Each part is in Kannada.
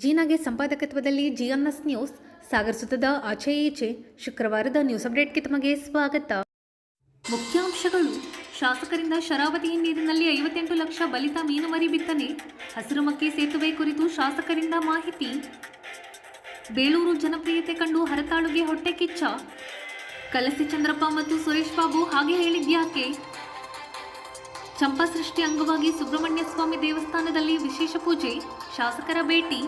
ಜೀನಾಗೆ ಸಂಪಾದಕತ್ವದಲ್ಲಿ ಜಿಎನ್ಎಸ್ ನ್ಯೂಸ್ ಸಾಗರಿಸುತ್ತದೆ ಆಚೆ ಈಚೆ ಶುಕ್ರವಾರದ ನ್ಯೂಸ್ ಅಪ್ಡೇಟ್ಗೆ ತಮಗೆ ಸ್ವಾಗತ. ಮುಖ್ಯಾಂಶಗಳು. ಶಾಸಕರಿಂದ ಶರಾವತಿ ನೀರಿನಲ್ಲಿ 58 ಲಕ್ಷ ಬಲಿತ ಮೀನುಮರಿ ಬಿತ್ತನೆ. ಹಸಿರುಮಕ್ಕಿ ಸೇತುವೆ ಕುರಿತು ಶಾಸಕರಿಂದ ಮಾಹಿತಿ. ಬೇಳೂರು ಜನಪ್ರಿಯತೆ ಕಂಡು ಹರತಾಳುಗೆ ಹೊಟ್ಟೆ ಕಿಚ್ಚ. ಕಲಸಿ ಚಂದ್ರಪ್ಪ ಮತ್ತು ಸುರೇಶ್ ಬಾಬು ಹಾಗೆ ಹೇಳಿದ್ಯಾಕೆ? ಚಂಪಾಸೃಷ್ಟಿ ಅಂಗವಾಗಿ ಸುಬ್ರಹ್ಮಣ್ಯ ಸ್ವಾಮಿ ದೇವಸ್ಥಾನದಲ್ಲಿ ವಿಶೇಷ ಪೂಜೆ. ಶಾಸಕರ ಭೇಟಿ.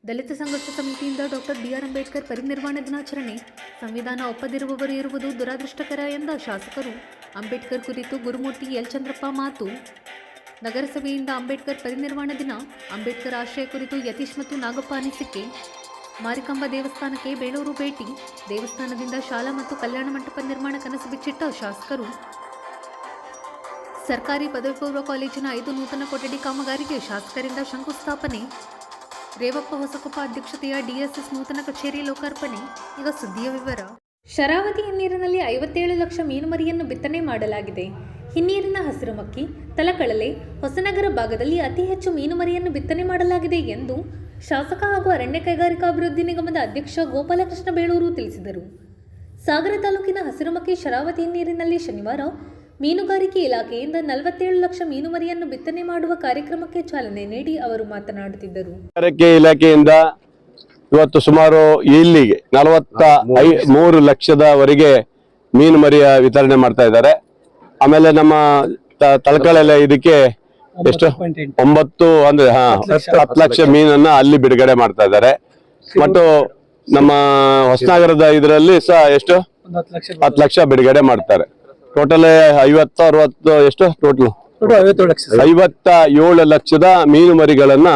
ದಲಿತ ಸಂಘರ್ಷ ಸಮಿತಿಯಿಂದ ಡಾಕ್ಟರ್ ಬಿ.ಆರ್. ಅಂಬೇಡ್ಕರ್ ಪರಿನಿರ್ವಾಣ ದಿನಾಚರಣೆ. ಸಂವಿಧಾನ ಒಪ್ಪದಿರುವವರು ಇರುವುದು ದುರಾದೃಷ್ಟಕರ ಎಂದ ಶಾಸಕರು. ಅಂಬೇಡ್ಕರ್ ಕುರಿತು ಗುರುಮೂರ್ತಿ ಎಲ್. ಚಂದ್ರಪ್ಪ ಮಾತು. ನಗರಸಭೆಯಿಂದ ಅಂಬೇಡ್ಕರ್ ಪರಿನಿರ್ವಾಣ ದಿನ. ಅಂಬೇಡ್ಕರ್ ಆಶಯ ಕುರಿತು ಯತೀಶ್ ಮತ್ತು ನಾಗಪ್ಪ ಅನಿಸಿಕೆ. ಮಾರಿಕಾಂಬಾ ದೇವಸ್ಥಾನಕ್ಕೆ ಬೇಳೂರು ಭೇಟಿ. ದೇವಸ್ಥಾನದಿಂದ ಶಾಲಾ ಮತ್ತು ಕಲ್ಯಾಣ ಮಂಟಪ ನಿರ್ಮಾಣ ಕನಸು ಬಿಚ್ಚಿಟ್ಟ ಶಾಸಕರು. ಸರ್ಕಾರಿ ಪದವಿ ಪೂರ್ವ ಕಾಲೇಜಿನ 5 ನೂತನ ಕೊಠಡಿ ಕಾಮಗಾರಿಗೆ ಶಾಸಕರಿಂದ ಶಂಕುಸ್ಥಾಪನೆ. ರೇವಪ್ಪ ಹೊಸಕೊಪ್ಪ ಅಧ್ಯಕ್ಷತೆಯ ಡಿಎಸ್ಎಸ್ ನೂತನ ಕಚೇರಿ ಲೋಕಾರ್ಪಣೆ. ಈಗ ಸುದ್ದಿಯ ವಿವರ. ಶರಾವತಿ ಹಿನ್ನೀರಿನಲ್ಲಿ 57 ಲಕ್ಷ ಮೀನುಮರಿಯನ್ನು ಬಿತ್ತನೆ ಮಾಡಲಾಗಿದೆ. ಹಿನ್ನೀರಿನ ಹಸಿರುಮಕ್ಕಿ, ತಲಕಳಲೆ, ಹೊಸನಗರ ಭಾಗದಲ್ಲಿ ಅತಿ ಹೆಚ್ಚು ಮೀನುಮರಿಯನ್ನು ಬಿತ್ತನೆ ಮಾಡಲಾಗಿದೆ ಎಂದು ಶಾಸಕ ಹಾಗೂ ಅರಣ್ಯ ಕೈಗಾರಿಕಾಭಿವೃದ್ಧಿ ನಿಗಮದ ಅಧ್ಯಕ್ಷ ಗೋಪಾಲಕೃಷ್ಣ ಬೇಳೂರು ತಿಳಿಸಿದರು. ಸಾಗರ ತಾಲೂಕಿನ ಹಸಿರುಮಕ್ಕಿ ಶರಾವತಿ ಹಿನ್ನೀರಿನಲ್ಲಿ ಶನಿವಾರ ಮೀನುಗಾರಿಕೆ ಇಲಾಖೆಯಿಂದ 47 ಲಕ್ಷ ಮೀನುಮರಿಯನ್ನು ಬಿತ್ತನೆ ಮಾಡುವ ಕಾರ್ಯಕ್ರಮಕ್ಕೆ ಚಾಲನೆ ನೀಡಿ ಅವರು ಮಾತನಾಡುತ್ತಿದ್ದರು. ಇಲಾಖೆಯಿಂದ ಇವತ್ತು ಸುಮಾರು ಇಲ್ಲಿಗೆ 43 ಲಕ್ಷದವರೆಗೆ ಮೀನು ಮರಿಯ ವಿತರಣೆ ಮಾಡ್ತಾ ಇದ್ದಾರೆ. ಆಮೇಲೆ ನಮ್ಮ ತಳಕಳೆಲ್ಲ ಇದಕ್ಕೆ ಎಷ್ಟು 9 ಅಂದ್ರೆ 10 ಲಕ್ಷ ಮೀನನ್ನ ಅಲ್ಲಿ ಬಿಡುಗಡೆ ಮಾಡ್ತಾ ಇದ್ದಾರೆ. ಮತ್ತು ನಮ್ಮ ಹೊಸನಗರದ ಇದರಲ್ಲಿ ಸಹ ಎಷ್ಟು 10 ಲಕ್ಷ ಬಿಡುಗಡೆ ಮಾಡ್ತಾರೆ. ಟೋಟಲ್ 50-60 ಎಷ್ಟು ಟೋಟಲ್ 57 ಲಕ್ಷದ ಮೀನು ಮರಿಗಳನ್ನ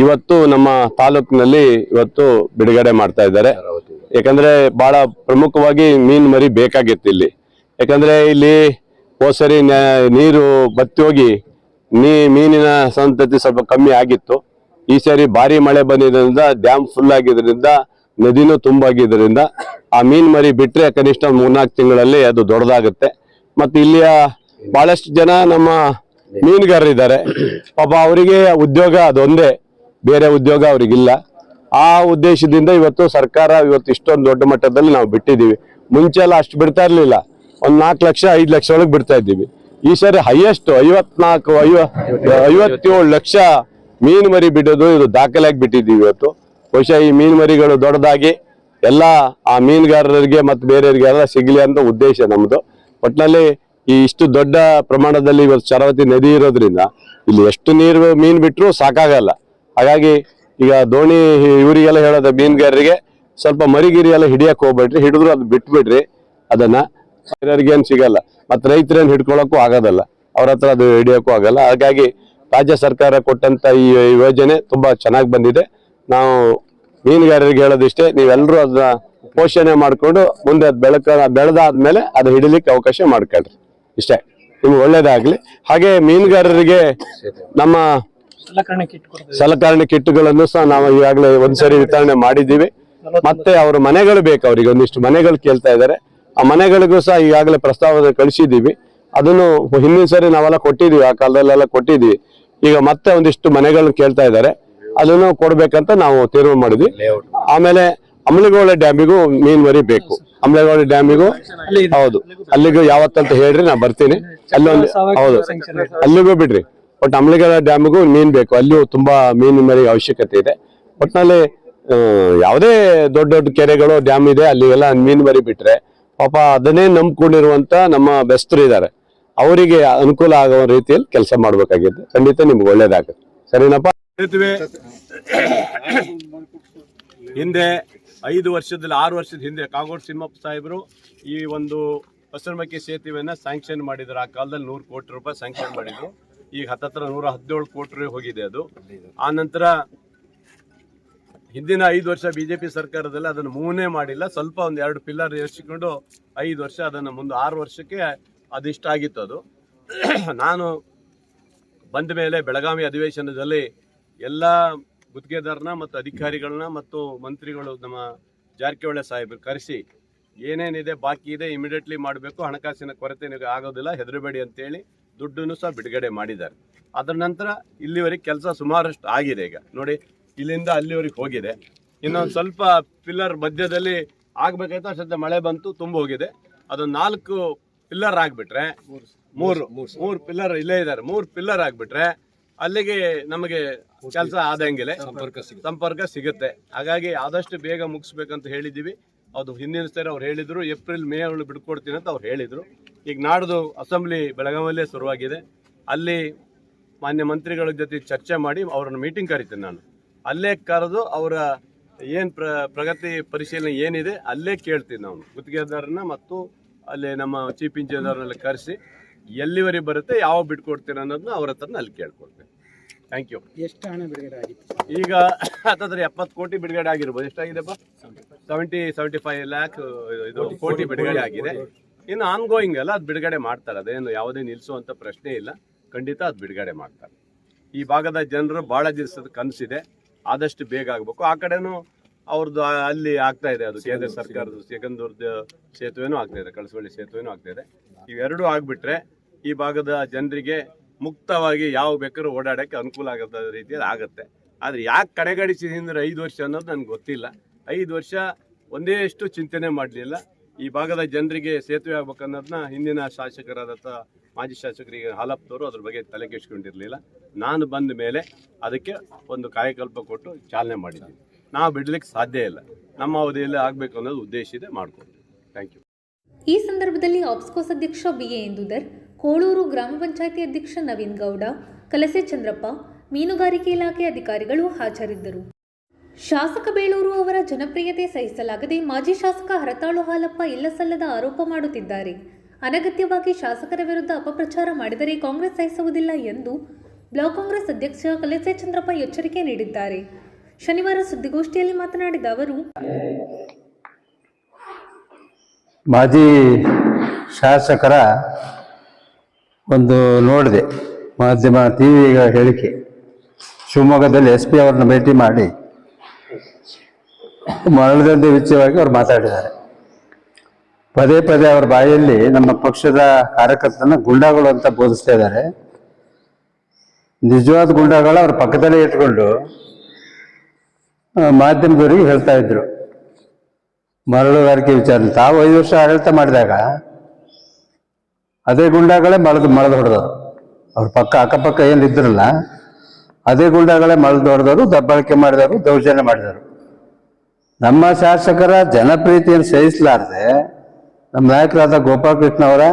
ಇವತ್ತು ನಮ್ಮ ತಾಲೂಕಿನಲ್ಲಿ ಇವತ್ತು ಬಿಡುಗಡೆ ಮಾಡ್ತಾ ಇದ್ದಾರೆ. ಯಾಕಂದ್ರೆ ಬಹಳ ಪ್ರಮುಖವಾಗಿ ಮೀನು ಮರಿ ಬೇಕಾಗಿತ್ತು ಇಲ್ಲಿ. ಯಾಕಂದ್ರೆ ಇಲ್ಲಿ ಹೋದ್ಸರಿ ನೀರು ಬತ್ತಿ ಹೋಗಿ ಮೀನಿನ ಸಂತತಿ ಸ್ವಲ್ಪ ಕಮ್ಮಿ ಆಗಿತ್ತು. ಈ ಸಾರಿ ಭಾರಿ ಮಳೆ ಬಂದಿದ್ದರಿಂದ ಡ್ಯಾಮ್ ಫುಲ್ ಆಗಿದ್ರಿಂದ ನದಿನೂ ತುಂಬಾಗಿದ್ದರಿಂದ ಆ ಮೀನ್ ಮರಿ ಬಿಟ್ರೆ ಕನಿಷ್ಠ 3-4 ತಿಂಗಳಲ್ಲಿ ಅದು ದೊಡ್ಡದಾಗುತ್ತೆ. ಮತ್ತೆ ಇಲ್ಲಿಯ ಬಹಳಷ್ಟು ಜನ ನಮ್ಮ ಮೀನುಗಾರರಿದ್ದಾರೆ. ಪಾಪ ಅವರಿಗೆ ಉದ್ಯೋಗ ಅದೊಂದೇ, ಬೇರೆ ಉದ್ಯೋಗ ಅವ್ರಿಗಿಲ್ಲ. ಆ ಉದ್ದೇಶದಿಂದ ಇವತ್ತು ಸರ್ಕಾರ ಇವತ್ತು ಇಷ್ಟೊಂದು ದೊಡ್ಡ ಮಟ್ಟದಲ್ಲಿ ನಾವು ಬಿಟ್ಟಿದ್ದೀವಿ. ಮುಂಚೆ ಎಲ್ಲ ಅಷ್ಟು ಬಿಡ್ತಾ ಇರ್ಲಿಲ್ಲ, 4 ಲಕ್ಷ 5 ಲಕ್ಷ ಒಳಗೆ ಬಿಡ್ತಾ ಇದ್ದೀವಿ. ಈ ಸಾರಿ ಹೈಯೆಸ್ಟ್ 57 ಲಕ್ಷ ಮೀನು ಮರಿ ಬಿಡೋದು ಇದು ದಾಖಲೆಯಾಗಿ ಬಿಟ್ಟಿದ್ದೀವಿ ಇವತ್ತು. ಬಹುಶಃ ಈ ಮೀನು ಮರಿಗಳು ದೊಡ್ಡದಾಗಿ ಎಲ್ಲ ಆ ಮೀನುಗಾರರಿಗೆ ಮತ್ತು ಬೇರೆಯವರಿಗೆಲ್ಲ ಸಿಗಲಿ ಅಂತ ಉದ್ದೇಶ ನಮ್ದು. ಒಟ್ಟಿನಲ್ಲಿ ಈ ಇಷ್ಟು ದೊಡ್ಡ ಪ್ರಮಾಣದಲ್ಲಿ ಇವತ್ತು ಶರಾವತಿ ನದಿ ಇರೋದ್ರಿಂದ ಇಲ್ಲಿ ಎಷ್ಟು ಮೀನು ಬಿಟ್ಟರು ಸಾಕಾಗಲ್ಲ. ಹಾಗಾಗಿ ಈಗ ದೋಣಿ ಇವರಿಗೆಲ್ಲ ಹೇಳೋದು ಮೀನುಗಾರರಿಗೆ ಸ್ವಲ್ಪ ಮರಿಗಿರಿ ಎಲ್ಲ ಹಿಡಿಯಕ್ಕೆ ಹೋಗ್ಬೇಡ್ರಿ, ಹಿಡಿದ್ರು ಅದು ಬಿಟ್ಬಿಡ್ರಿ, ಅದನ್ನ ರೈತರಿಗೇನು ಸಿಗಲ್ಲ, ಮತ್ತೆ ರೈತರೇನು ಹಿಡ್ಕೊಳಕ್ಕೂ ಆಗೋದಲ್ಲ, ಅವ್ರ ಹತ್ರ ಅದು ಹಿಡಿಯೋಕ್ಕೂ ಆಗಲ್ಲ. ಹಾಗಾಗಿ ರಾಜ್ಯ ಸರ್ಕಾರ ಕೊಟ್ಟಂತ ಈ ಯೋಜನೆ ತುಂಬಾ ಚೆನ್ನಾಗಿ ಬಂದಿದೆ. ನಾವು ಮೀನುಗಾರರಿಗೆ ಹೇಳೋದಿಷ್ಟೇ, ನೀವೆಲ್ಲರೂ ಅದನ್ನ ಪೋಷಣೆ ಮಾಡ್ಕೊಂಡು ಮುಂದೆ ಬೆಳೆದಾದ್ಮೇಲೆ ಅದು ಹಿಡಿಲಿಕ್ಕೆ ಅವಕಾಶ ಮಾಡ್ಕೊಳ್ರಿ, ಇಷ್ಟೇ. ನಿಮ್ಗೆ ಒಳ್ಳೇದಾಗ್ಲಿ. ಹಾಗೆ ಮೀನುಗಾರರಿಗೆ ನಮ್ಮ ಸಲಕರಣೆ ಕಿಟ್ಗಳನ್ನು ಸಹ ನಾವು ಈಗಾಗಲೇ ಒಂದ್ಸರಿ ವಿತರಣೆ ಮಾಡಿದ್ದೀವಿ. ಮತ್ತೆ ಅವ್ರ ಮನೆಗಳು ಬೇಕು, ಅವ್ರಿಗೆ ಒಂದಿಷ್ಟು ಮನೆಗಳು ಕೇಳ್ತಾ ಇದ್ದಾರೆ. ಆ ಮನೆಗಳಿಗೂ ಸಹ ಈಗಾಗಲೇ ಪ್ರಸ್ತಾವ ಕಳಿಸಿದ್ದೀವಿ. ಅದನ್ನು ಹಿಂದಿನ ಸರಿ ನಾವೆಲ್ಲ ಕೊಟ್ಟಿದ್ದೀವಿ, ಆ ಕಾಲದಲ್ಲೆಲ್ಲ ಕೊಟ್ಟಿದ್ದೀವಿ. ಈಗ ಮತ್ತೆ ಒಂದಿಷ್ಟು ಮನೆಗಳನ್ನ ಕೇಳ್ತಾ ಇದ್ದಾರೆ, ಅದನ್ನು ಕೊಡ್ಬೇಕಂತ ನಾವು ತೀರ್ಮಾನ ಮಾಡಿದ್ವಿ. ಆಮೇಲೆ ಅಮಲಗೋಳ ಡ್ಯಾಮಿಗೂ ಮೀನ್ ಮರಿ ಬೇಕು. ಅಮಲಗೋಳ ಡ್ಯಾಮಿಗೂ ಹೌದು, ಅಲ್ಲಿಗೂ ಯಾವತ್ತಂತ ಹೇಳ್ರಿ, ನಾ ಬರ್ತೀನಿ. ಅಲ್ಲೊಂದು ಹೌದು, ಅಲ್ಲಿಗೂ ಬಿಡ್ರಿ. ಬಟ್ ಅಮಲಗೋಳ ಡ್ಯಾಮಿಗೂ ಮೀನ್ ಬೇಕು, ಅಲ್ಲಿಯೂ ತುಂಬಾ ಮೀನು ಮರಿ ಅವಶ್ಯಕತೆ ಇದೆ. ಒಟ್ಟಿನಲ್ಲಿ ಯಾವುದೇ ದೊಡ್ಡ ದೊಡ್ಡ ಕೆರೆಗಳು ಡ್ಯಾಮ್ ಇದೆ, ಅಲ್ಲಿಗೆಲ್ಲ ಮೀನು ಮರಿ ಬಿಟ್ರೆ ಪಾಪ ಅದನ್ನೇ ನಂಬ್ಕೊಂಡಿರುವಂತ ನಮ್ಮ ಬೆಸ್ತರು ಇದ್ದಾರೆ, ಅವರಿಗೆ ಅನುಕೂಲ ಆಗುವ ರೀತಿಯಲ್ಲಿ ಕೆಲಸ ಮಾಡ್ಬೇಕಾಗಿದೆ. ಖಂಡಿತ ನಿಮ್ಗೆ ಒಳ್ಳೇದಾಗುತ್ತೆ. ಸರಿನಪ್ಪ? ಹಿಂದೆ 5 ವರ್ಷದಲ್ಲಿ 6 ವರ್ಷದ ಹಿಂದೆ ಕಾಗೋಡು ತಿಮ್ಮಪ್ಪ ಸಾಹೇಬರು ಈ ಒಂದು ಹಸಿರುಮಕ್ಕಿ ಸೇತುವೆಯನ್ನ ಸ್ಯಾಂಕ್ಷನ್ ಮಾಡಿದ್ರು. ಆ ಕಾಲದಲ್ಲಿ 100 ಕೋಟಿ ರೂಪಾಯಿ ಸ್ಯಾಂಕ್ಷನ್ ಮಾಡಿದ್ರು. ಈಗ ಹತ್ತತ್ರ 117 ಕೋಟಿ ರೂಪಾಯಿ ಹೋಗಿದೆ ಅದು. ಆ ನಂತರ ಹಿಂದಿನ 5 ವರ್ಷ ಬಿಜೆಪಿ ಸರ್ಕಾರದಲ್ಲಿ ಅದನ್ನು ಮೂವ್ನೇ ಮಾಡಿಲ್ಲ. ಸ್ವಲ್ಪ ಒಂದು 2 ಪಿಲ್ಲರ್ ಏರಿಸಿಕೊಂಡು 5 ವರ್ಷ ಅದನ್ನು ಮುಂದೆ 6 ವರ್ಷಕ್ಕೆ ಅದಿಷ್ಟ ಆಗಿತ್ತು ಅದು. ನಾನು ಬಂದ ಮೇಲೆ ಬೆಳಗಾವಿ ಅಧಿವೇಶನದಲ್ಲಿ ಎಲ್ಲ ಗುತ್ತಿಗೆದಾರನ ಮತ್ತು ಅಧಿಕಾರಿಗಳನ್ನ ಮತ್ತು ಮಂತ್ರಿಗಳು ನಮ್ಮ ಜಾರಕಿಹೊಳಿ ಸಾಹೇಬರು ಕರೆಸಿ ಏನೇನಿದೆ ಬಾಕಿ ಇದೆ ಇಮಿಡಿಯೇಟ್ಲಿ ಮಾಡಬೇಕು, ಹಣಕಾಸಿನ ಕೊರತೆ ಆಗೋದಿಲ್ಲ, ಹೆದರಬೇಡಿ ಅಂತೇಳಿ ದುಡ್ಡನ್ನು ಸಹ ಬಿಡುಗಡೆ ಮಾಡಿದ್ದಾರೆ. ಅದರ ನಂತರ ಇಲ್ಲಿವರೆಗೆ ಕೆಲಸ ಸುಮಾರಷ್ಟು ಆಗಿದೆ. ಈಗ ನೋಡಿ, ಇಲ್ಲಿಂದ ಅಲ್ಲಿವರೆಗೆ ಹೋಗಿದೆ. ಇನ್ನೊಂದು ಸ್ವಲ್ಪ ಪಿಲ್ಲರ್ ಮಧ್ಯದಲ್ಲಿ ಆಗ್ಬೇಕಾಯ್ತು, ಅಷ್ಟೊತ್ತ ಮಳೆ ಬಂತು, ತುಂಬ ಹೋಗಿದೆ. ಅದೊಂದು 4 ಪಿಲ್ಲರ್ ಆಗ್ಬಿಟ್ರೆ, ಮೂರು ಪಿಲ್ಲರ್ ಇಲ್ಲೇ ಇದ್ದಾರೆ, 3 ಪಿಲ್ಲರ್ ಆಗ್ಬಿಟ್ರೆ ಅಲ್ಲಿಗೆ ನಮಗೆ ಕೆಲಸ ಆದಂಗಿಲ್ಲ, ಸಂಪರ್ಕ ಸಿಗುತ್ತೆ. ಹಾಗಾಗಿ ಆದಷ್ಟು ಬೇಗ ಮುಗಿಸ್ಬೇಕಂತ ಹೇಳಿದ್ದೀವಿ. ಅದು ಹಿಂದಿನ ಸರಿ ಅವ್ರು ಹೇಳಿದ್ರು ಏಪ್ರಿಲ್ ಮೇ ಅವಳು ಬಿಡ್ಕೊಡ್ತೀನಿ ಅಂತ ಅವ್ರು ಹೇಳಿದ್ರು. ಈಗ ನಾಡ್ದು ಅಸೆಂಬ್ಲಿ ಬೆಳಗಾವಿಯಲ್ಲೇ ಶುರುವಾಗಿದೆ. ಅಲ್ಲಿ ಮಾನ್ಯ ಮಂತ್ರಿಗಳ ಜೊತೆ ಚರ್ಚೆ ಮಾಡಿ ಅವ್ರನ್ನ ಮೀಟಿಂಗ್ ಕರಿತೀನಿ ನಾನು. ಅಲ್ಲೇ ಕರೆದು ಅವರ ಏನು ಪ್ರಗತಿ ಪರಿಶೀಲನೆ ಏನಿದೆ ಅಲ್ಲೇ ಕೇಳ್ತೀನಿ ನಾವು. ಗುತ್ತಿಗೆದಾರನ ಮತ್ತು ಅಲ್ಲಿ ನಮ್ಮ ಚೀಫ್ ಇಂಜಿನಿಯರ್ನೆಲ್ಲ ಕರೆಸಿ ಎಲ್ಲಿವರೆಗೆ ಬರುತ್ತೆ, ಯಾವ ಬಿಟ್ಕೊಡ್ತೀನಿ ಅನ್ನೋದನ್ನ ಅವ್ರ ಹತ್ರನ ಅಲ್ಲಿ ಕೇಳ್ಕೊಳ್ತೇನೆ. Thank you. ಎಷ್ಟು ಹಣ ಬಿಡುಗಡೆ ಆಗಿತ್ತು? ಈಗ ಹತ್ತತ್ರ 70 ಕೋಟಿ ಬಿಡುಗಡೆ ಆಗಿರ್ಬೋದು. ಎಷ್ಟಾಗಿದೆಪ್ಪ? 75 ಲ್ಯಾಕ್ ಇದು ಕೋಟಿ ಬಿಡುಗಡೆ ಆಗಿದೆ. ಇನ್ನು ಆನ್ಗೋಯಿಂಗ್ ಅಲ್ಲ, ಅದು ಬಿಡುಗಡೆ ಮಾಡ್ತಾರೆ. ಅದೇನು ಯಾವುದೇ ನಿಲ್ಲಿಸುವಂಥ ಪ್ರಶ್ನೆ ಇಲ್ಲ, ಖಂಡಿತ ಅದು ಬಿಡುಗಡೆ ಮಾಡ್ತಾರೆ. ಈ ಭಾಗದ ಜನರು ಭಾಳ ದಿವಸದ ಕನಸಿದೆ, ಆದಷ್ಟು ಬೇಗ ಆಗಬೇಕು. ಆ ಕಡೆನೂ ಅವ್ರದ್ದು ಅಲ್ಲಿ ಆಗ್ತಾ ಇದೆ, ಅದು ಕೇಂದ್ರ ಸರ್ಕಾರದ ಸಿಗಂದೂರ್ದ ಸೇತುವೆನೂ ಆಗ್ತಾ ಇದೆ, ಕಳಸವಳ್ಳಿ ಸೇತುವೆನೂ ಆಗ್ತಾ ಇದೆ. ಇವೆರಡೂ ಆಗಿಬಿಟ್ರೆ ಈ ಭಾಗದ ಜನರಿಗೆ ಮುಕ್ತವಾಗಿ ಯಾವ ಬೇಕಾದ್ರೂ ಓಡಾಡೋಕ್ಕೆ ಅನುಕೂಲ ಆಗದ ರೀತಿಯಲ್ಲಿ ಆಗುತ್ತೆ. ಆದರೆ ಯಾಕೆ ಕಡೆಗಣಿಸಿದ್ರೆ 5 ವರ್ಷ ಅನ್ನೋದು ನನಗೆ ಗೊತ್ತಿಲ್ಲ. 5 ವರ್ಷ ಒಂದೇಷ್ಟು ಚಿಂತನೆ ಮಾಡಲಿಲ್ಲ. ಈ ಭಾಗದ ಜನರಿಗೆ ಸೇತುವೆ ಆಗ್ಬೇಕನ್ನೋದನ್ನ ಹಿಂದಿನ ಶಾಸಕರಾದಂಥ ಮಾಜಿ ಶಾಸಕರಿಗೆ ಹಾಲಪ್ಪದವರು ಅದ್ರ ಬಗ್ಗೆ ತಲೆ ಕೆಡಿಸ್ಕೊಂಡಿರಲಿಲ್ಲ. ನಾನು ಬಂದ ಮೇಲೆ ಅದಕ್ಕೆ ಒಂದು ಕಾಯಕಲ್ಪ ಕೊಟ್ಟು ಚಾಲನೆ ಮಾಡಿದ್ದೀವಿ. ನಾವು ಬಿಡಲಿಕ್ಕೆ ಸಾಧ್ಯ ಇಲ್ಲ, ನಮ್ಮ ಅವಧಿಯಲ್ಲಿ ಆಗಬೇಕು ಅನ್ನೋದು ಉದ್ದೇಶ ಇದೆ, ಮಾಡ್ಕೊಡ್ತೀವಿ. Thank you. ಈ ಸಂದರ್ಭದಲ್ಲಿ ಆಪ್ಸ್ಕೋಸ್ ಅಧ್ಯಕ್ಷ BA ಇಂದುದರ್, ಕೋಳೂರು ಗ್ರಾಮ ಪಂಚಾಯಿತಿ ಅಧ್ಯಕ್ಷ ನವೀನ್ ಗೌಡ, ಕಲಸೆ ಚಂದ್ರಪ್ಪ, ಮೀನುಗಾರಿಕೆ ಇಲಾಖೆ ಅಧಿಕಾರಿಗಳು ಹಾಜರಿದ್ದರು. ಶಾಸಕ ಬೇಳೂರು ಅವರ ಜನಪ್ರಿಯತೆ ಸಹಿಸಲಾಗದೆ ಮಾಜಿ ಶಾಸಕ ಹರತಾಳು ಹಾಲಪ್ಪ ಇಲ್ಲಸಲ್ಲದ ಆರೋಪ ಮಾಡುತ್ತಿದ್ದಾರೆ. ಅನಗತ್ಯವಾಗಿ ಶಾಸಕರ ವಿರುದ್ಧ ಅಪಪ್ರಚಾರ ಮಾಡಿದರೆ ಕಾಂಗ್ರೆಸ್ ಸಹಿಸುವುದಿಲ್ಲ ಎಂದು ಬ್ಲಾಕ್ ಕಾಂಗ್ರೆಸ್ ಅಧ್ಯಕ್ಷ ಕಲಸೆ ಚಂದ್ರಪ್ಪ ಎಚ್ಚರಿಕೆ ನೀಡಿದ್ದಾರೆ. ಶನಿವಾರ ಸುದ್ದಿಗೋಷ್ಠಿಯಲ್ಲಿ ಮಾತನಾಡಿದ ಅವರು, ಮಾಜಿ ಶಾಸಕರ ಒಂದು ನೋಡಿದೆ ಮಾಧ್ಯಮ ಟಿವಿಗ ಹೇಳಿಕೆ, ಶಿವಮೊಗ್ಗದಲ್ಲಿ SP ಅವ್ರನ್ನ ಭೇಟಿ ಮಾಡಿ ಮರಳದಂತೆ ವಿಷಯವಾಗಿ ಅವ್ರು ಮಾತಾಡಿದ್ದಾರೆ. ಪದೇ ಪದೇ ಅವ್ರ ಬಾಯಲ್ಲಿ ನಮ್ಮ ಪಕ್ಷದ ಕಾರ್ಯಕರ್ತರನ್ನ ಗುಂಡಾಗಳು ಅಂತ ಬೋಧಿಸ್ತಾ ಇದ್ದಾರೆ. ನಿಜವಾದ ಗುಂಡಾಗಳು ಅವ್ರ ಪಕ್ಕದಲ್ಲೇ ಇಟ್ಕೊಂಡು ಮಾಧ್ಯಮದವರಿಗೆ ಹೇಳ್ತಾ ಇದ್ರು ಮರಳುಗಾರಿಕೆ ವಿಚಾರ. ತಾವು 5 ವರ್ಷ ಆಡಳಿತ ಮಾಡಿದಾಗ ಅದೇ ಗುಂಡಾಗಳೇ ಮಳದು ಹೊಡೆದವರು. ಅವ್ರ ಅಕ್ಕಪಕ್ಕ ಏನಿದ್ರಲ್ಲ ಅದೇ ಗುಂಡಾಗಳೇ ಮಳದು ಹೊಡೆದವರು, ದಬ್ಬಾಳಿಕೆ ಮಾಡಿದವರು, ದೌರ್ಜನ್ಯ ಮಾಡಿದವರು. ನಮ್ಮ ಶಾಸಕರ ಜನಪ್ರಿಯತೆಯನ್ನು ಸಹಿಸಲಾರದೆ ನಮ್ಮ ನಾಯಕರಾದ ಗೋಪಾಲಕೃಷ್ಣ ಅವರ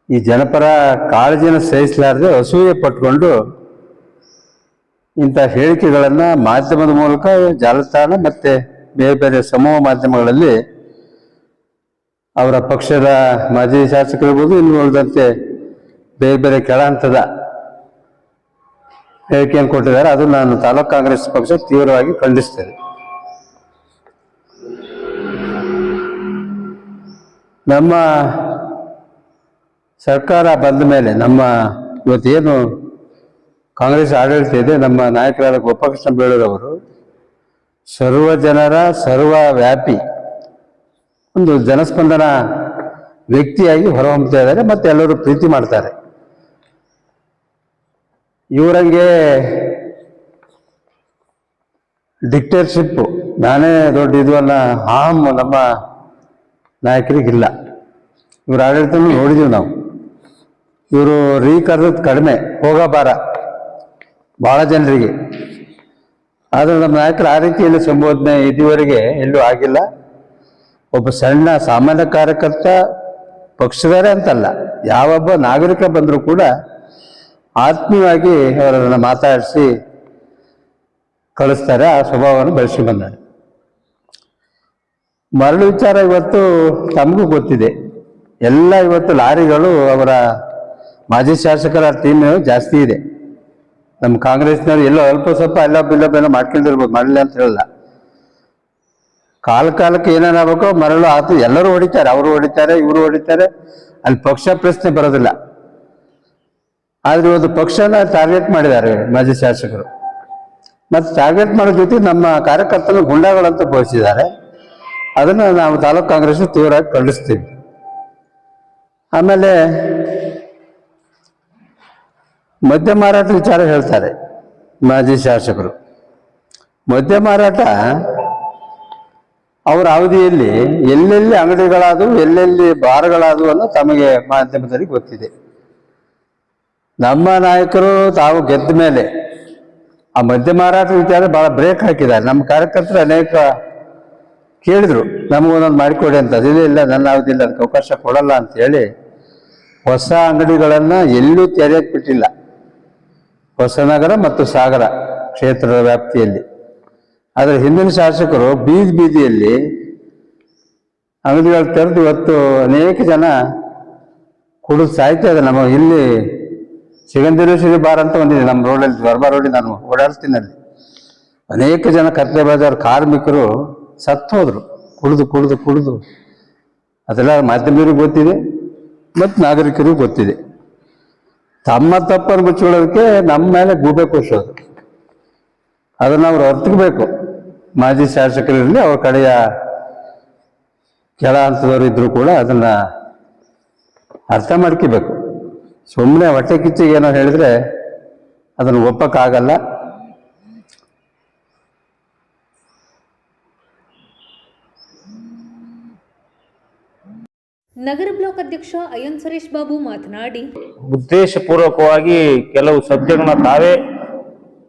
ಈ ಜನಪರ ಕಾಳಜಿಯನ್ನು ಸಹಿಸಲಾರದೆ ಅಸೂಯೆ ಪಟ್ಕೊಂಡು ಇಂಥ ಹೇಳಿಕೆಗಳನ್ನು ಮಾಧ್ಯಮದ ಮೂಲಕ, ಜಾಲತಾಣ ಮತ್ತೆ ಬೇರೆ ಬೇರೆ ಸಮೂಹ ಮಾಧ್ಯಮಗಳಲ್ಲಿ ಅವರ ಪಕ್ಷದ ಮಾಜಿ ಶಾಸಕರಿರ್ಬೋದು, ಇನ್ನು ಉಳಿದಂತೆ ಬೇರೆ ಬೇರೆ ಕೆಳ ಹಂತದ ಹೇಳಿಕೆಯನ್ನು ಕೊಟ್ಟಿದ್ದಾರೆ. ಅದು ನಾನು ತಾಲೂಕು ಕಾಂಗ್ರೆಸ್ ಪಕ್ಷ ತೀವ್ರವಾಗಿ ಖಂಡಿಸ್ತೇನೆ. ನಮ್ಮ ಸರ್ಕಾರ ಬಂದ ಮೇಲೆ ನಮ್ಮ ಇವತ್ತೇನು ಕಾಂಗ್ರೆಸ್ ಆಡಳಿತ ಇದೆ, ನಮ್ಮ ನಾಯಕರಾದ ಗೋಪಾಲಕೃಷ್ಣ ಬೇಳೂರವರು ಸರ್ವ ಜನರ ಸರ್ವವ್ಯಾಪಿ ಒಂದು ಜನಸ್ಪಂದನ ವ್ಯಕ್ತಿಯಾಗಿ ಹೊರಹೊಮ್ಮುತ್ತಾ ಇದ್ದಾರೆ ಮತ್ತು ಎಲ್ಲರೂ ಪ್ರೀತಿ ಮಾಡ್ತಾರೆ. ಇವರಂಗೆ ಡಿಕ್ಟೇಟರ್ಶಿಪ್ ನಾನೇ ದೊಡ್ಡ ಇದು ಅನ್ನೋ ಅಹಂ ನಮ್ಮ ನಾಯಕರಿಗಿಲ್ಲ. ಇವ್ರ ಆಡಳಿತನೂ ನೋಡಿದೀವಿ ನಾವು. ಇವರು ಕರೆದದ್ದು ಕಡಿಮೆ, ಹೋಗಬಾರ ಬಹಳ ಜನರಿಗೆ. ಆದರೆ ನಮ್ಮ ನಾಯಕರು ಆ ರೀತಿಯಲ್ಲಿ ಸಂಬೋಧನೆ ಇದುವರೆಗೆ ಎಲ್ಲೂ ಆಗಿಲ್ಲ. ಒಬ್ಬ ಸಣ್ಣ ಸಾಮಾನ್ಯ ಕಾರ್ಯಕರ್ತ ಪಕ್ಷದವರೇ ಅಂತಲ್ಲ, ಯಾವೊಬ್ಬ ನಾಗರಿಕ ಬಂದರೂ ಕೂಡ ಆತ್ಮೀಯವಾಗಿ ಅವರನ್ನು ಮಾತಾಡಿಸಿ ಕಳಿಸ್ತಾರೆ. ಆ ಸ್ವಭಾವವನ್ನು ಬೆಳೆಸಿ ಬಂದ್ದಾರೆ. ಮರಳು ವಿಚಾರ ಇವತ್ತು ತಮಗೂ ಗೊತ್ತಿದೆ. ಎಲ್ಲ ಇವತ್ತು ಲಾರಿಗಳು ಅವರ ಮಾಜಿ ಶಾಸಕರ ಟೀಮ್ ಜಾಸ್ತಿ ಇದೆ. ನಮ್ಮ ಕಾಂಗ್ರೆಸ್ನವ್ರು ಎಲ್ಲೋ ಅಲ್ಪ ಸ್ವಲ್ಪ ಎಲ್ಲೋ ಮಾಡ್ಕೊಂಡಿರ್ಬೋದು, ಮಾಡಲಿಲ್ಲ ಅಂತ ಹೇಳಲ್ಲ. ಕಾಲಕ್ಕೆ ಏನೇನಾಗಬೇಕೋ ಮರಳು ಆತು ಎಲ್ಲರೂ ಹೊಡಿತಾರೆ, ಅವರು ಹೊಡಿತಾರೆ, ಇವರು ಹೊಡಿತಾರೆ. ಅಲ್ಲಿ ಪಕ್ಷ ಪ್ರಶ್ನೆ ಬರೋದಿಲ್ಲ. ಆದ್ರೆ ಒಂದು ಪಕ್ಷನ ಟಾರ್ಗೆಟ್ ಮಾಡಿದ್ದಾರೆ ಮಾಜಿ ಶಾಸಕರು. ಮತ್ತು ಟಾರ್ಗೆಟ್ ಮಾಡೋ ಜೊತೆ ನಮ್ಮ ಕಾರ್ಯಕರ್ತರು ಗುಂಡಾಗಳಂತ ಘೋಷಿಸಿದ್ದಾರೆ. ಅದನ್ನು ನಾವು ತಾಲೂಕು ಕಾಂಗ್ರೆಸ್ ತೀವ್ರವಾಗಿ ಖಂಡಿಸ್ತೀವಿ. ಆಮೇಲೆ ಮದ್ಯ ಮಾರಾಟ ವಿಚಾರ ಹೇಳ್ತಾರೆ ಮಾಜಿ ಶಾಸಕರು. ಮದ್ಯ ಮಾರಾಟ ಅವರ ಅವಧಿಯಲ್ಲಿ ಎಲ್ಲೆಲ್ಲಿ ಅಂಗಡಿಗಳಾದವು, ಎಲ್ಲೆಲ್ಲಿ ಬಾರ್ಗಳಾದವು ಅನ್ನೋ ತಮಗೆ ಮಾಧ್ಯಮದಲ್ಲಿ ಗೊತ್ತಿದೆ. ನಮ್ಮ ನಾಯಕರು ತಾವು ಗೆದ್ದ ಮೇಲೆ ಆ ಮದ್ಯ ಮಾರಾಟ ವಿಚಾರ ಬಹಳ ಬ್ರೇಕ್ ಹಾಕಿದ್ದಾರೆ. ನಮ್ಮ ಕಾರ್ಯಕರ್ತರು ಅನೇಕ ಕೇಳಿದ್ರು, ನಮಗೊಂದೊಂದು ಮಾಡಿಕೊಡಿ ಅಂತ. ಇಲ್ಲ, ನನ್ನ ಅವಧಿಯಲ್ಲಿ ಅದಕ್ಕೆ ಅವಕಾಶ ಕೊಡಲ್ಲ ಅಂತ ಹೇಳಿ ಹೊಸ ಅಂಗಡಿಗಳನ್ನು ಎಲ್ಲೂ ತೆರೆಯಕ್ಕೆ ಬಿಟ್ಟಿಲ್ಲ. ಹೊಸನಗರ ಮತ್ತು ಸಾಗರ ಕ್ಷೇತ್ರದ ವ್ಯಾಪ್ತಿಯಲ್ಲಿ. ಆದರೆ ಹಿಂದಿನ ಶಾಸಕರು ಬೀದಿ ಬೀದಿಯಲ್ಲಿ ಅಂಗಡಿಗಳು ತೆರೆದು ಇವತ್ತು ಅನೇಕ ಜನ ಕುಡಿದು ಸಾಯ್ತಾ ಇದೆ. ನಮ್ಮ ಇಲ್ಲಿ ಸಿಗಂಧೇಶ್ವರಿ ಬಾರ್ ಅಂತ ಒಂದಿದೆ ನಮ್ಮ ರೋಡಲ್ಲಿ, ವರ್ಮಾ ರೋಡಿ ನಾನು ಓಡಾಡ್ತೀನಿ. ಅಲ್ಲಿ ಅನೇಕ ಜನ ಕತ್ಲೆ ಬಜಾರ್ ಕಾರ್ಮಿಕರು ಸತ್ತು ಹೋದ್ರು ಕುಡಿದು ಕುಡಿದು ಕುಡಿದು. ಅದೆಲ್ಲ ಮಾಧ್ಯಮರಿಗೂ ಗೊತ್ತಿದೆ ಮತ್ತು ನಾಗರಿಕರಿಗೂ ಗೊತ್ತಿದೆ. ತಮ್ಮ ತಪ್ಪನ್ನು ಮುಚ್ಚಿಕೊಳ್ಳೋದಕ್ಕೆ ನಮ್ಮ ಮೇಲೆ ಗೂಬೆ ಕೂರಿಸೋದು, ಅದನ್ನು ಅವ್ರು ಅರ್ಥಬೇಕು. ಮಾಜಿ ಶಾಸಕರಿರಲಿ, ಅವ್ರ ಕಡೆಯ ಕೆಳ ಹಂತದವರು ಇದ್ರು ಕೂಡ ಅದನ್ನ ಅರ್ಥ ಮಾಡ್ಕೋಬೇಕು. ಸುಮ್ಮನೆ ಹೊಟ್ಟೆ ಕಿಚ್ಚಿಗೆ ಏನೋ ಹೇಳಿದ್ರೆ ಅದನ್ನು ಒಪ್ಪಕ್ಕಾಗಲ್ಲ. ನಗರ ಬ್ಲಾಕ್ ಅಧ್ಯಕ್ಷ ಅಯ್ಯನ್ ಸುರೇಶ್ ಬಾಬು ಮಾತನಾಡಿ, ಉದ್ದೇಶಪೂರ್ವಕವಾಗಿ ಕೆಲವು ಸಬ್ಜೆಕ್ಟ್ನ ತಾವೇ